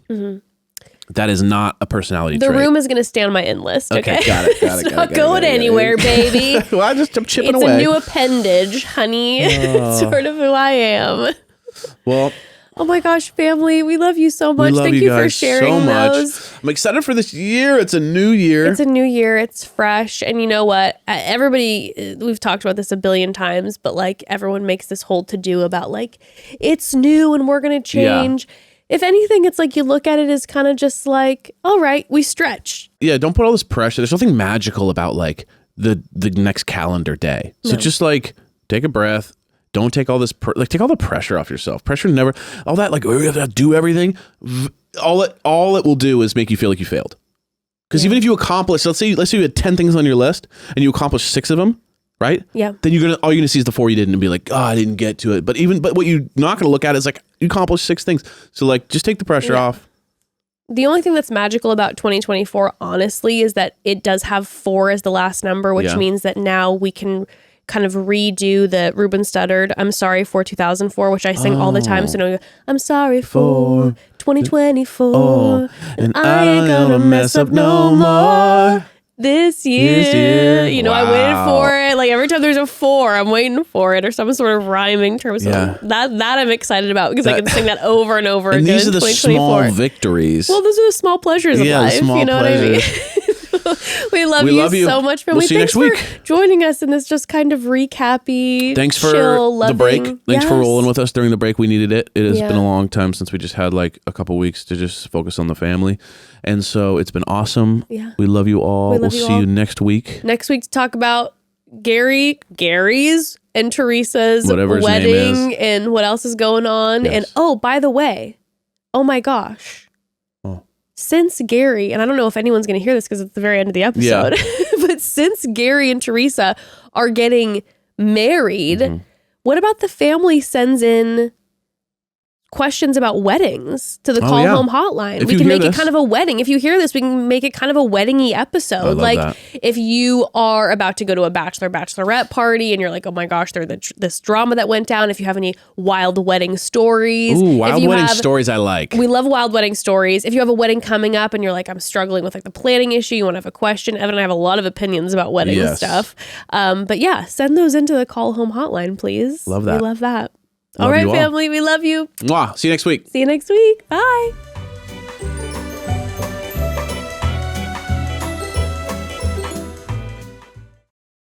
that is not a personality trait. The Room is going to stay on my in list. Okay. Got it. It's not going anywhere, baby. Well, I'm chipping it's away. A new appendage, honey. It's sort of who I am. Well, oh my gosh, family, we love you so much. Thank you for sharing those. I'm excited for this year. It's a new year. It's a new year. It's fresh. And you know what? Everybody, we've talked about this a billion times, but like everyone makes this whole to-do about like, it's new and we're going to change. Yeah. If anything, it's like you look at it as kind of just like, all right, we stretch. Yeah, don't put all this pressure. There's nothing magical about like the next calendar day. So just like take a breath. Don't take all this, take all the pressure off yourself. Pressure never, all that like, we have to do everything. All it will do is make you feel like you failed. Because even if you accomplish, let's say you had 10 things on your list and you accomplish 6 of them, right? Yeah. Then all you're gonna see is the 4 you didn't and be like, oh, I didn't get to it. But what you're not gonna look at is like, you accomplished 6 things. So like, just take the pressure off. The only thing that's magical about 2024, honestly, is that it does have 4 as the last number, which means that now we can kind of redo the Ruben Studdard I'm sorry for 2004, which I sing all the time. So no, I'm sorry for 2024 and I ain't gonna mess up no more this year. I waited for it. Like every time there's a 4, I'm waiting for it or some sort of rhyming term. So that I'm excited about because I can sing that over and over again. These are the small victories. Well, those are the small pleasures of life. You know what I mean? We love you so much, family. We'll see you next week. For joining us in this just kind of recappy. Thanks for chill, loving. The break. Thanks for rolling with us during the break. We needed it. It has been a long time since we just had like a couple weeks to just focus on the family. And so it's been awesome. Yeah. We love you all. We'll see you next week. Next week to talk about Gary's and Teresa's wedding and what else is going on. Yes. And oh, by the way, oh my gosh. Since Gary, and I don't know if anyone's going to hear this because it's the very end of the episode, but since Gary and Teresa are getting married, what about the family sends in questions about weddings to the Call Home Hotline? We can make it kind of a wedding. If you hear this, we can make it kind of a wedding-y episode. Like if you are about to go to a bachelorette party and you're like, oh my gosh, there's this drama that went down. If you have any wild wedding stories. Ooh, wild wedding stories I like. We love wild wedding stories. If you have a wedding coming up and you're like, I'm struggling with like the planning issue, you want to have a question. Evan and I have a lot of opinions about wedding stuff. But yeah, send those into the Call Home Hotline, please. Love that. We love that. All right, you all. family. We love you. Mwah. See you next week. See you next week. Bye.